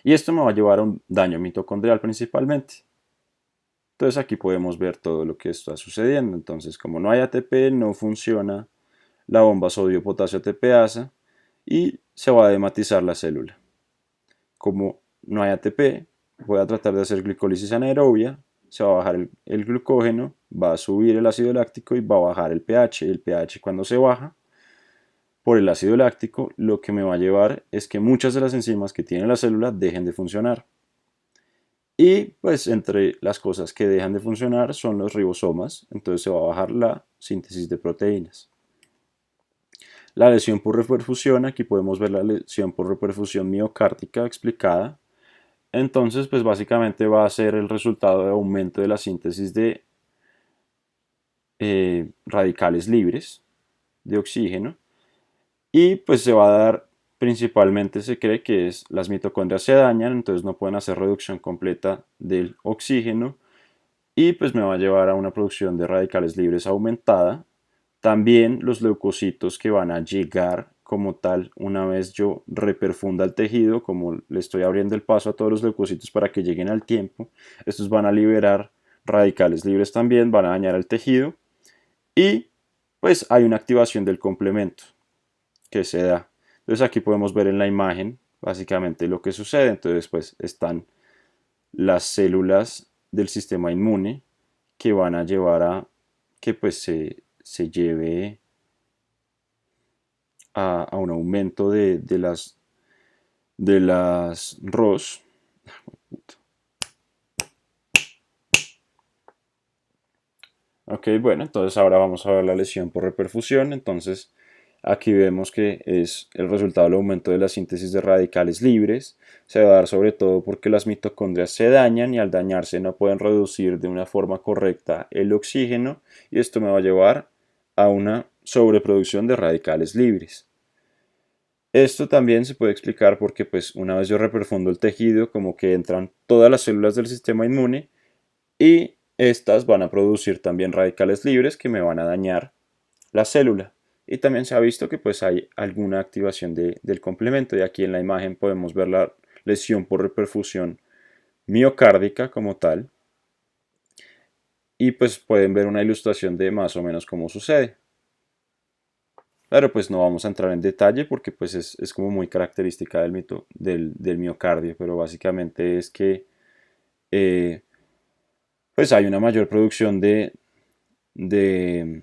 Y esto me va a llevar a un daño mitocondrial principalmente. Entonces aquí podemos ver todo lo que está sucediendo. Entonces, como no hay ATP, no funciona la bomba sodio-potasio ATPasa y se va a dematizar la célula. Como no hay ATP, voy a tratar de hacer glicólisis anaerobia, se va a bajar el glucógeno, va a subir el ácido láctico y va a bajar el pH. El pH, cuando se baja por el ácido láctico, lo que me va a llevar es que muchas de las enzimas que tiene la célula dejen de funcionar. Y pues entre las cosas que dejan de funcionar son los ribosomas, entonces se va a bajar la síntesis de proteínas. La lesión por reperfusión, aquí podemos ver la lesión por reperfusión miocárdica explicada. Entonces, pues básicamente va a ser el resultado de aumento de la síntesis de radicales libres de oxígeno, y pues se va a dar principalmente, se cree que es las mitocondrias se dañan, entonces no pueden hacer reducción completa del oxígeno, y pues me va a llevar a una producción de radicales libres aumentada. También los leucocitos que van a llegar como tal una vez yo reperfunda el tejido, como le estoy abriendo el paso a todos los leucocitos para que lleguen al tiempo, estos van a liberar radicales libres también, van a dañar el tejido, y pues hay una activación del complemento que se da. Entonces aquí podemos ver en la imagen básicamente lo que sucede. Entonces pues están las células del sistema inmune que van a llevar a que pues se lleve a un aumento de las ROS. Ok, bueno, entonces ahora vamos a ver la lesión por reperfusión. Entonces aquí vemos que es el resultado del aumento de la síntesis de radicales libres. Se va a dar sobre todo porque las mitocondrias se dañan y al dañarse no pueden reducir de una forma correcta el oxígeno, y esto me va a llevar a una sobreproducción de radicales libres. Esto también se puede explicar porque pues una vez yo reperfundo el tejido, como que entran todas las células del sistema inmune y estas van a producir también radicales libres que me van a dañar la célula. Y también se ha visto que pues hay alguna activación del complemento, y aquí en la imagen podemos ver la lesión por reperfusión miocárdica como tal, y pues pueden ver una ilustración de más o menos cómo sucede. Claro, pues no vamos a entrar en detalle porque pues es como muy característica del miocardio, pero básicamente es que eh, pues hay una mayor producción de, de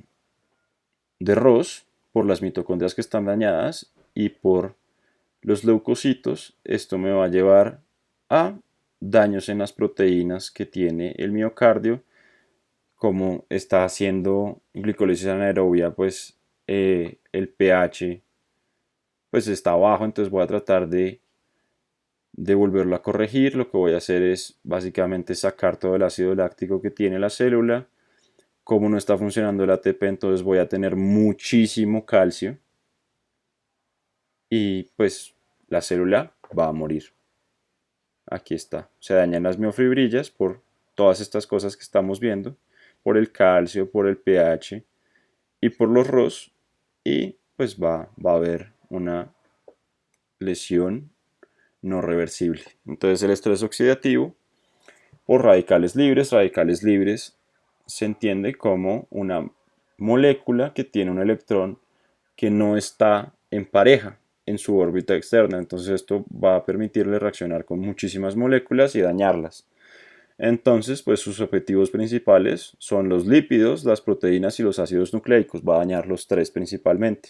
ROS por las mitocondrias que están dañadas y por los leucocitos. Esto me va a llevar a daños en las proteínas que tiene el miocardio. Como está haciendo glicólisis anaerobia, pues el pH pues está bajo, entonces voy a tratar de volverlo a corregir. Lo que voy a hacer es básicamente sacar todo el ácido láctico que tiene la célula. Como no está funcionando el ATP, entonces voy a tener muchísimo calcio y pues la célula va a morir. Aquí está, se dañan las miofibrillas por todas estas cosas que estamos viendo, por el calcio, por el pH y por los ROS, y pues va a haber una lesión no reversible. Entonces el estrés oxidativo por radicales libres se entiende como una molécula que tiene un electrón que no está en pareja en su órbita externa. Entonces esto va a permitirle reaccionar con muchísimas moléculas y dañarlas. Entonces, pues sus objetivos principales son los lípidos, las proteínas y los ácidos nucleicos. Va a dañar los tres principalmente.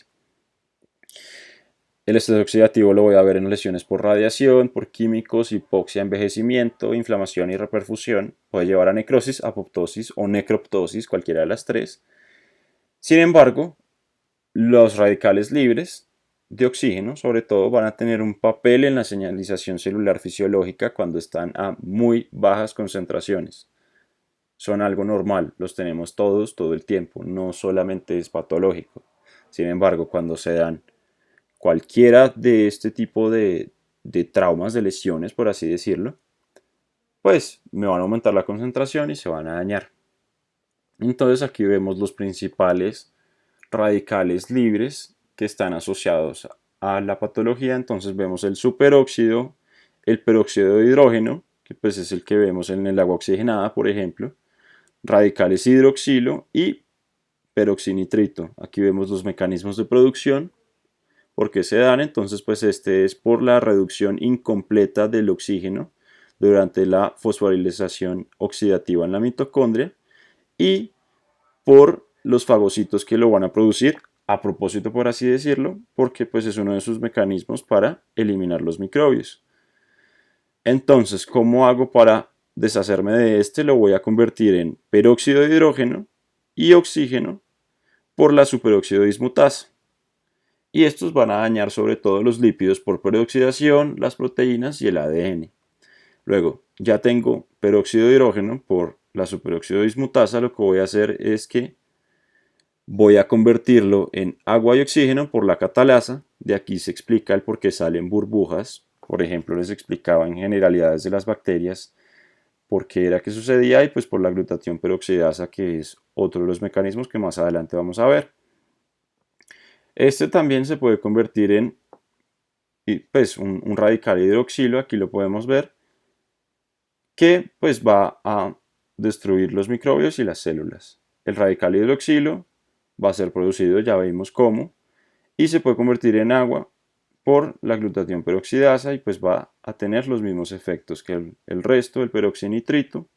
El estrés oxidativo lo voy a ver en lesiones por radiación, por químicos, hipoxia, envejecimiento, inflamación y reperfusión. Puede llevar a necrosis, apoptosis o necroptosis, cualquiera de las tres. Sin embargo, los radicales libres de oxígeno, sobre todo, van a tener un papel en la señalización celular fisiológica cuando están a muy bajas concentraciones. Son algo normal, los tenemos todos todo el tiempo, no solamente es patológico. Sin embargo, cuando se dan cualquiera de este tipo de traumas, de lesiones, por así decirlo, pues me van a aumentar la concentración y se van a dañar. Entonces aquí vemos los principales radicales libres que están asociados a la patología. Entonces vemos el superóxido, el peróxido de hidrógeno, que pues es el que vemos en el agua oxigenada, por ejemplo, radicales hidroxilo y peroxinitrito. Aquí vemos los mecanismos de producción, por qué se dan. Entonces pues este es por la reducción incompleta del oxígeno durante la fosforilización oxidativa en la mitocondria, y por los fagocitos que lo van a producir a propósito, por así decirlo, porque pues es uno de sus mecanismos para eliminar los microbios. Entonces, ¿cómo hago para deshacerme de este, lo voy a convertir en peróxido de hidrógeno y oxígeno por la superóxido dismutasa. Y estos van a dañar sobre todo los lípidos por peroxidación, las proteínas y el ADN. Luego, ya tengo peróxido de hidrógeno por la superóxido dismutasa, lo que voy a hacer es que voy a convertirlo en agua y oxígeno por la catalasa. De aquí se explica el por qué salen burbujas. Por ejemplo, les explicaba en generalidades de las bacterias por qué era que sucedía y pues por la glutatión peroxidasa, que es otro de los mecanismos que más adelante vamos a ver. Este también se puede convertir en pues, un radical hidroxilo, aquí lo podemos ver, que pues va a destruir los microbios y las células. El radical hidroxilo va a ser producido, ya vimos cómo, y se puede convertir en agua por la glutatión peroxidasa y pues va a tener los mismos efectos que el resto, el peroxinitrito,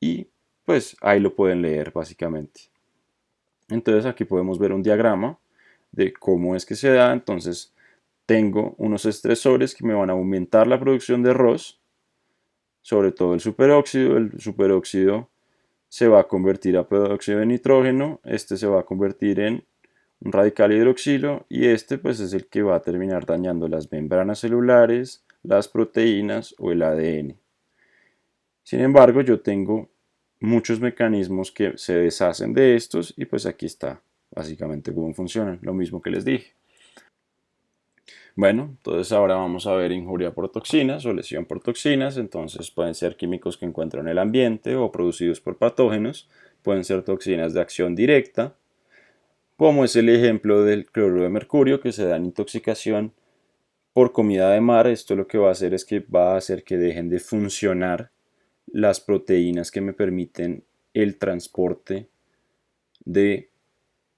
y pues ahí lo pueden leer básicamente. Entonces aquí podemos ver un diagrama de cómo es que se da. Entonces tengo unos estresores que me van a aumentar la producción de ROS, sobre todo el superóxido se va a convertir a peróxido de nitrógeno, este se va a convertir en un radical hidroxilo y este pues es el que va a terminar dañando las membranas celulares, las proteínas o el ADN. Sin embargo, yo tengo muchos mecanismos que se deshacen de estos y pues aquí está básicamente cómo funcionan, lo mismo que les dije. Bueno, entonces ahora vamos a ver injuria por toxinas o lesión por toxinas. Entonces pueden ser químicos que encuentran en el ambiente o producidos por patógenos. Pueden ser toxinas de acción directa, como es el ejemplo del cloruro de mercurio, que se da en intoxicación por comida de mar. Esto lo que va a hacer es que va a hacer que dejen de funcionar las proteínas que me permiten el transporte de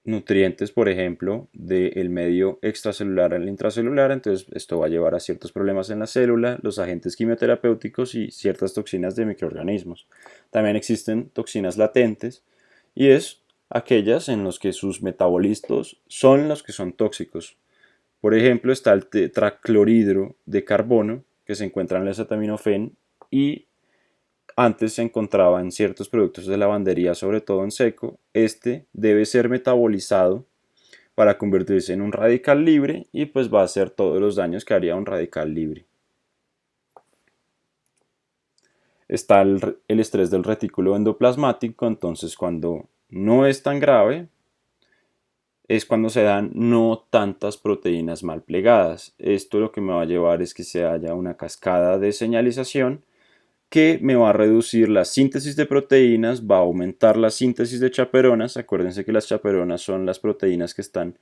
nutrientes, por ejemplo, del medio extracelular al intracelular. Entonces esto va a llevar a ciertos problemas en la célula, los agentes quimioterapéuticos y ciertas toxinas de microorganismos. También existen toxinas latentes y es aquellas en las que sus metabolistas son los que son tóxicos. Por ejemplo, está el tetraclorhidro de carbono que se encuentra en el acetaminofén y antes se encontraba en ciertos productos de lavandería, sobre todo en seco. Este debe ser metabolizado para convertirse en un radical libre y pues va a hacer todos los daños que haría un radical libre. Está el estrés del retículo endoplasmático. Entonces cuando no es tan grave es cuando se dan no tantas proteínas mal plegadas. Esto lo que me va a llevar es que se haya una cascada de señalización que me va a reducir la síntesis de proteínas, va a aumentar la síntesis de chaperonas. Acuérdense que las chaperonas son las proteínas que están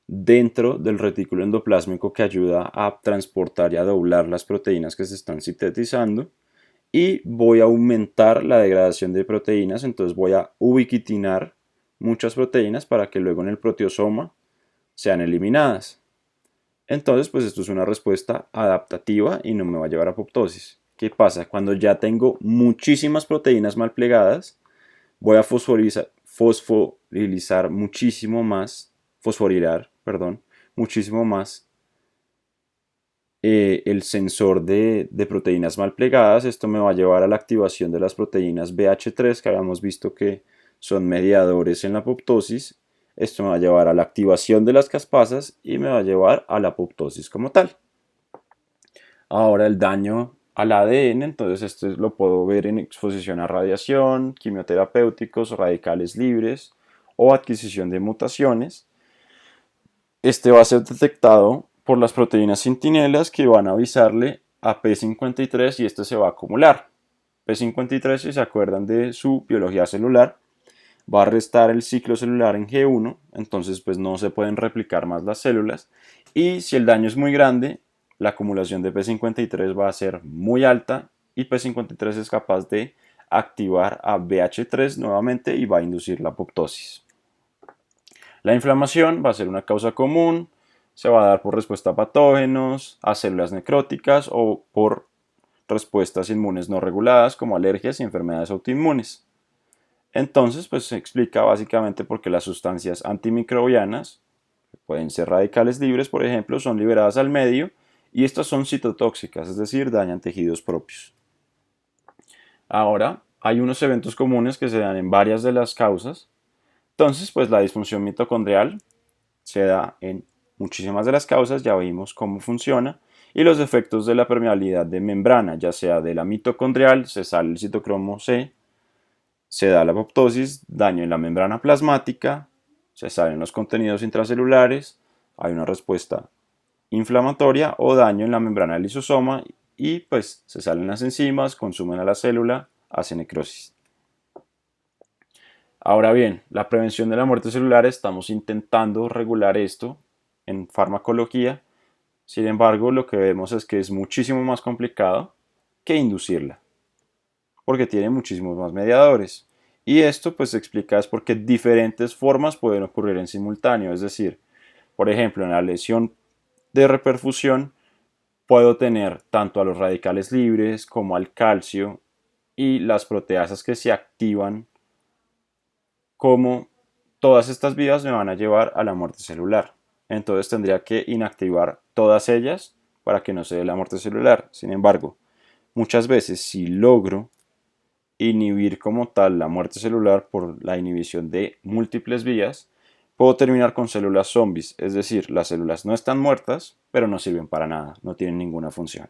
dentro del retículo endoplásmico que ayuda a transportar y a doblar las proteínas que se están sintetizando. Y voy a aumentar la degradación de proteínas, entonces voy a ubiquitinar muchas proteínas para que luego en el proteosoma sean eliminadas. Entonces, pues esto es una respuesta adaptativa y no me va a llevar a apoptosis. ¿Qué pasa? Cuando ya tengo muchísimas proteínas mal plegadas, voy a fosforilizar muchísimo más, fosforilar, perdón, muchísimo más el sensor de proteínas mal plegadas. Esto me va a llevar a la activación de las proteínas BH3 que habíamos visto que son mediadores en la apoptosis. Esto me va a llevar a la activación de las caspasas y me va a llevar a la apoptosis como tal. Ahora el daño al ADN, entonces esto lo puedo ver en exposición a radiación, quimioterapéuticos, radicales libres o adquisición de mutaciones. Este va a ser detectado por las proteínas centinelas que van a avisarle a P53 y este se va a acumular. P53, si se acuerdan de su biología celular, va a restar el ciclo celular en G1, entonces pues no se pueden replicar más las células y si el daño es muy grande, la acumulación de P53 va a ser muy alta y P53 es capaz de activar a BH3 nuevamente y va a inducir la apoptosis. La inflamación va a ser una causa común, se va a dar por respuesta a patógenos, a células necróticas o por respuestas inmunes no reguladas como alergias y enfermedades autoinmunes. Entonces, pues se explica básicamente por qué las sustancias antimicrobianas, que pueden ser radicales libres, por ejemplo, son liberadas al medio y estas son citotóxicas, es decir, dañan tejidos propios. Ahora, hay unos eventos comunes que se dan en varias de las causas. Entonces, pues la disfunción mitocondrial se da en muchísimas de las causas, ya vimos cómo funciona, y los efectos de la permeabilidad de membrana, ya sea de la mitocondrial, se sale el citocromo C, se da la apoptosis, daño en la membrana plasmática, se salen los contenidos intracelulares, hay una respuesta inflamatoria o daño en la membrana del lisosoma y pues se salen las enzimas, consumen a la célula, hace necrosis. Ahora bien, la prevención de la muerte celular estamos intentando regular esto en farmacología. Sin embargo, lo que vemos es que es muchísimo más complicado que inducirla, porque tiene muchísimos más mediadores. Y esto pues se explica es porque diferentes formas pueden ocurrir en simultáneo, es decir, por ejemplo, en la lesión de reperfusión puedo tener tanto a los radicales libres como al calcio y las proteasas que se activan, como todas estas vías me van a llevar a la muerte celular. Entonces tendría que inactivar todas ellas para que no se dé la muerte celular. Sin embargo, muchas veces si logro inhibir como tal la muerte celular por la inhibición de múltiples vías, puedo terminar con células zombies, es decir, las células no están muertas, pero no sirven para nada, no tienen ninguna función.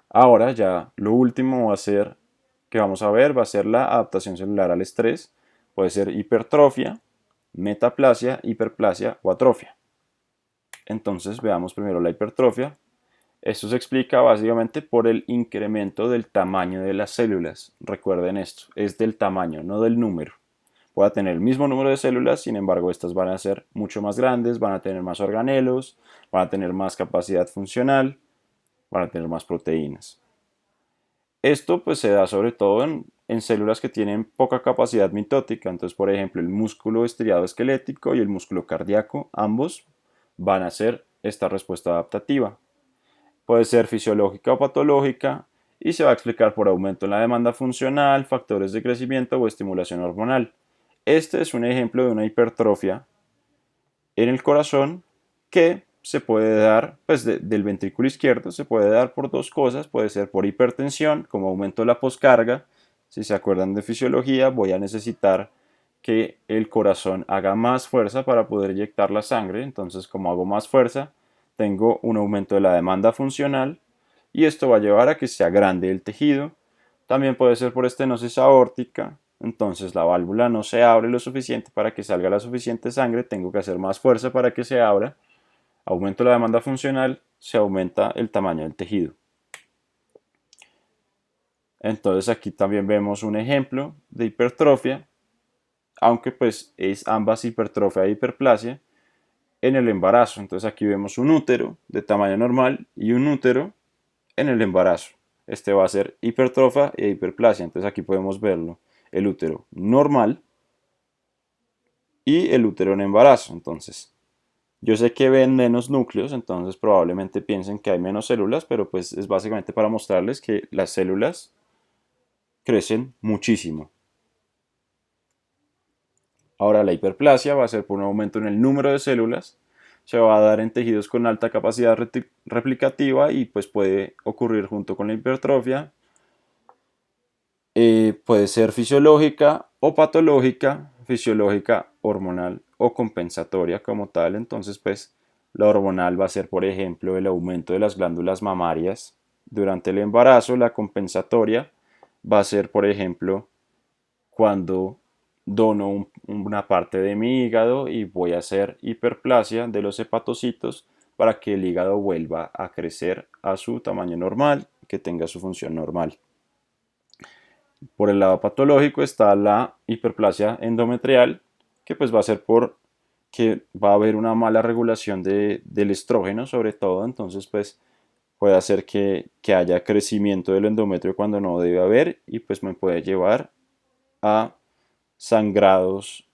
Ahora ya lo último que vamos a ver va a ser la adaptación celular al estrés. Puede ser hipertrofia, metaplasia, hiperplasia o atrofia. Entonces veamos primero la hipertrofia. Esto se explica básicamente por el incremento del tamaño de las células. Recuerden esto, es del tamaño, no del número. Puede tener el mismo número de células, sin embargo estas van a ser mucho más grandes, van a tener más organelos, van a tener más capacidad funcional, van a tener más proteínas. Esto pues se da sobre todo en células que tienen poca capacidad mitótica. Entonces, por ejemplo, el músculo estriado esquelético y el músculo cardíaco, ambos van a hacer esta respuesta adaptativa. Puede ser fisiológica o patológica y se va a explicar por aumento en la demanda funcional, factores de crecimiento o estimulación hormonal. Este es un ejemplo de una hipertrofia en el corazón que se puede dar, pues del ventrículo izquierdo, se puede dar por dos cosas, puede ser por hipertensión, como aumento de la poscarga. Si se acuerdan de fisiología, voy a necesitar que el corazón haga más fuerza para poder inyectar la sangre, entonces como hago más fuerza, tengo un aumento de la demanda funcional y esto va a llevar a que se agrande el tejido. También puede ser por estenosis aórtica, entonces la válvula no se abre lo suficiente para que salga la suficiente sangre, tengo que hacer más fuerza para que se abra, aumento la demanda funcional, se aumenta el tamaño del tejido. Entonces aquí también vemos un ejemplo de hipertrofia, aunque pues es ambas hipertrofia e hiperplasia en el embarazo. Entonces aquí vemos un útero de tamaño normal y un útero en el embarazo. Este va a ser hipertrofia e hiperplasia. Entonces aquí podemos verlo. El útero normal y el útero en embarazo. Entonces, yo sé que ven menos núcleos, entonces probablemente piensen que hay menos células, pero pues es básicamente para mostrarles que las células crecen muchísimo. Ahora la hiperplasia va a ser por un aumento en el número de células, se va a dar en tejidos con alta capacidad replicativa y pues puede ocurrir junto con la hipertrofia. Puede ser fisiológica o patológica, fisiológica, hormonal o compensatoria como tal. Entonces, pues la hormonal va a ser, por ejemplo, el aumento de las glándulas mamarias durante el embarazo. La compensatoria va a ser, por ejemplo, cuando dono una parte de mi hígado y voy a hacer hiperplasia de los hepatocitos para que el hígado vuelva a crecer a su tamaño normal, que tenga su función normal. Por el lado patológico está la hiperplasia endometrial, que pues va a ser por que va a haber una mala regulación del estrógeno sobre todo, entonces pues puede hacer que haya crecimiento del endometrio cuando no debe haber y pues me puede llevar a sangrados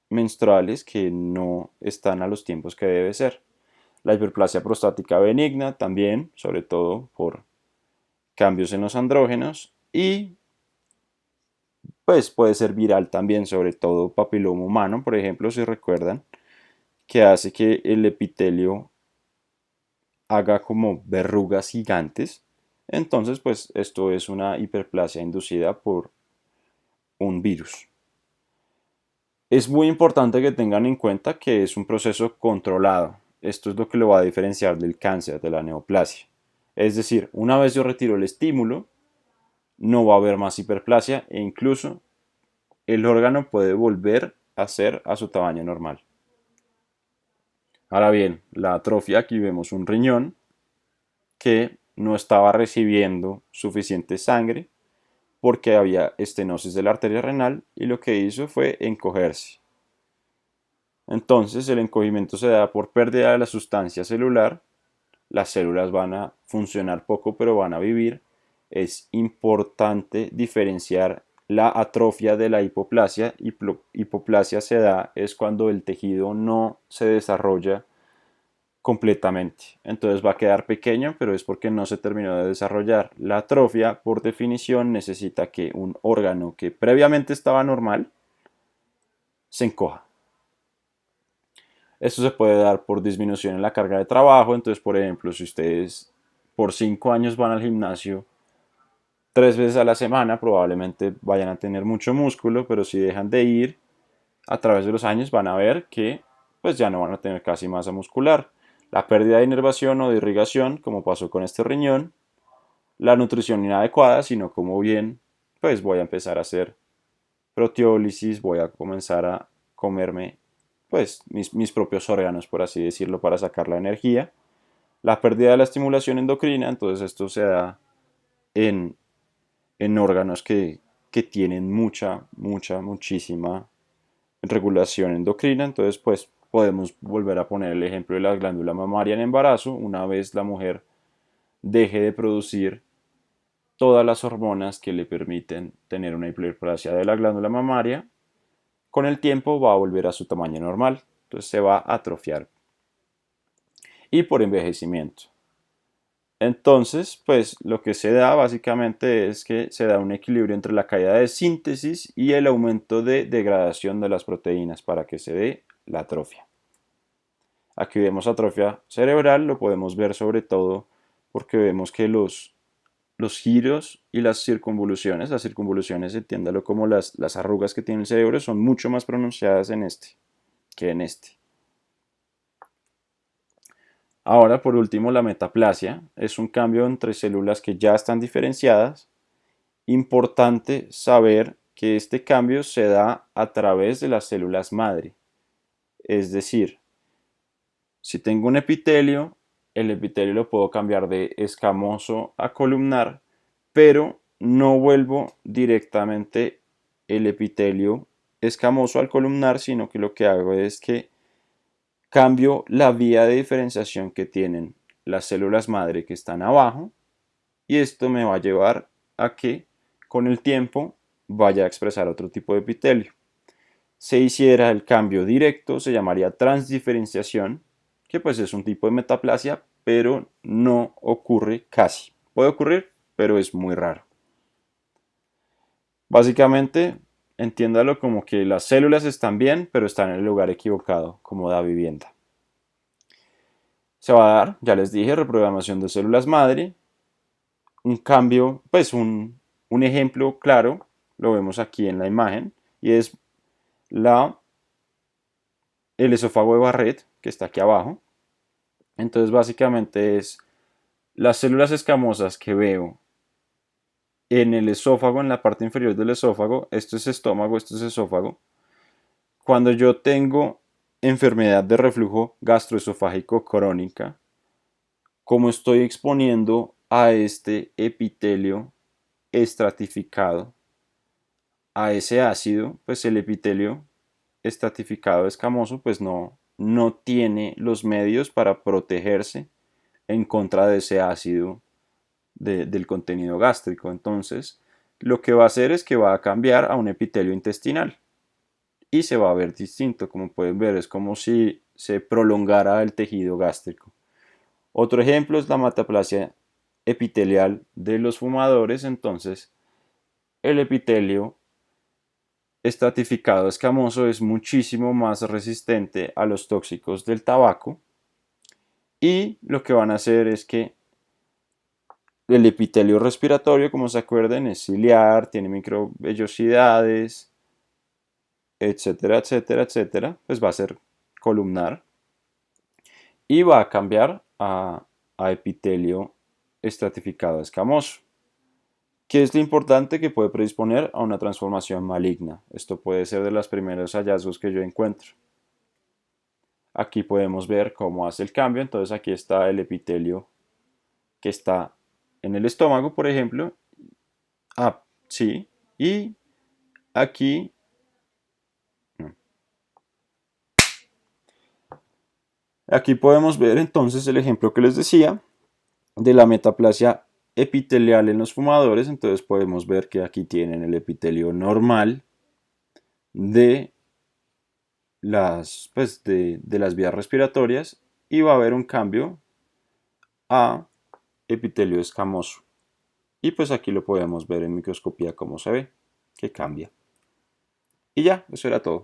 menstruales que no están a los tiempos que debe ser. La hiperplasia prostática benigna también, sobre todo por cambios en los andrógenos y pues puede ser viral también, sobre todo papiloma humano, por ejemplo, si recuerdan, que hace que el epitelio haga como verrugas gigantes Entonces, pues esto es una hiperplasia inducida por un virus. Es muy importante que tengan en cuenta que es un proceso controlado. Esto es lo que lo va a diferenciar del cáncer, de la neoplasia. Es decir, una vez yo retiro el estímulo, no va a haber más hiperplasia e incluso el órgano puede volver a ser a su tamaño normal. Ahora bien, la atrofia, aquí vemos un riñón que no estaba recibiendo suficiente sangre porque había estenosis de la arteria renal y lo que hizo fue encogerse. Entonces el encogimiento se da por pérdida de la sustancia celular, las células van a funcionar poco pero van a vivir. Es importante diferenciar la atrofia de la hipoplasia. Hipoplasia se da es cuando el tejido no se desarrolla completamente. Entonces va a quedar pequeño, pero es porque no se terminó de desarrollar. La atrofia, por definición, necesita que un órgano que previamente estaba normal se encoja. Esto se puede dar por disminución en la carga de trabajo. Entonces, por ejemplo, si ustedes por 5 años van al gimnasio 3 veces a la semana, probablemente vayan a tener mucho músculo, pero si dejan de ir a través de los años van a ver que pues ya no van a tener casi masa muscular. La pérdida de inervación o de irrigación, como pasó con este riñón, la nutrición inadecuada, sino como bien, pues voy a empezar a hacer proteólisis, voy a comenzar a comerme pues mis propios órganos, por así decirlo, para sacar la energía. La pérdida de la estimulación endocrina, entonces esto se da en, en órganos que tienen muchísima regulación endocrina. Entonces, pues podemos volver a poner el ejemplo de la glándula mamaria en embarazo. Una vez la mujer deje de producir todas las hormonas que le permiten tener una hiperplasia de la glándula mamaria, con el tiempo va a volver a su tamaño normal. Entonces se va a atrofiar. Y por envejecimiento. Entonces, pues lo que se da básicamente es que se da un equilibrio entre la caída de síntesis y el aumento de degradación de las proteínas para que se dé la atrofia. Aquí vemos atrofia cerebral, lo podemos ver sobre todo porque vemos que los giros y las circunvoluciones entiéndalo como las arrugas que tiene el cerebro, son mucho más pronunciadas en este que en este. Ahora, por último, la metaplasia es un cambio entre células que ya están diferenciadas. Importante saber que este cambio se da a través de las células madre. Es decir, si tengo un epitelio, el epitelio lo puedo cambiar de escamoso a columnar, pero no vuelvo directamente el epitelio escamoso al columnar, sino que lo que hago es que cambio la vía de diferenciación que tienen las células madre que están abajo, y esto me va a llevar a que con el tiempo vaya a expresar otro tipo de epitelio. Se hiciera el cambio directo, se llamaría transdiferenciación, que pues es un tipo de metaplasia, pero no ocurre casi. Puede ocurrir, pero es muy raro. Básicamente, entiéndalo como que las células están bien, pero están en el lugar equivocado, como da vivienda. Se va a dar, ya les dije, reprogramación de células madre, un cambio, pues un ejemplo claro, lo vemos aquí en la imagen, y es el esófago de Barrett, que está aquí abajo. Entonces básicamente es las células escamosas que veo en el esófago, en la parte inferior del esófago, esto es estómago, esto es esófago. Cuando yo tengo enfermedad de reflujo gastroesofágico crónica, como estoy exponiendo a este epitelio estratificado, a ese ácido, pues el epitelio estratificado escamoso pues no tiene los medios para protegerse en contra de ese ácido del contenido gástrico. Entonces, lo que va a hacer es que va a cambiar a un epitelio intestinal y se va a ver distinto. Como pueden ver, es como si se prolongara el tejido gástrico. Otro ejemplo es la metaplasia epitelial de los fumadores. Entonces, el epitelio estratificado escamoso es muchísimo más resistente a los tóxicos del tabaco, y lo que van a hacer es que El epitelio respiratorio, como se acuerdan, es ciliar, tiene microvellosidades, etcétera, etcétera, etcétera. Pues va a ser columnar y va a cambiar a epitelio estratificado escamoso. ¿Qué es lo importante que puede predisponer a una transformación maligna? Esto puede ser de los primeros hallazgos que yo encuentro. Aquí podemos ver cómo hace el cambio. Entonces aquí está el epitelio que está en el estómago, por ejemplo. Ah, sí. Y aquí... no. Aquí podemos ver entonces el ejemplo que les decía de la metaplasia epitelial en los fumadores. Entonces podemos ver que aquí tienen el epitelio normal de de las vías respiratorias y va a haber un cambio a epitelio escamoso. Y pues aquí lo podemos ver en microscopía cómo se ve, que cambia. Y ya, eso era todo.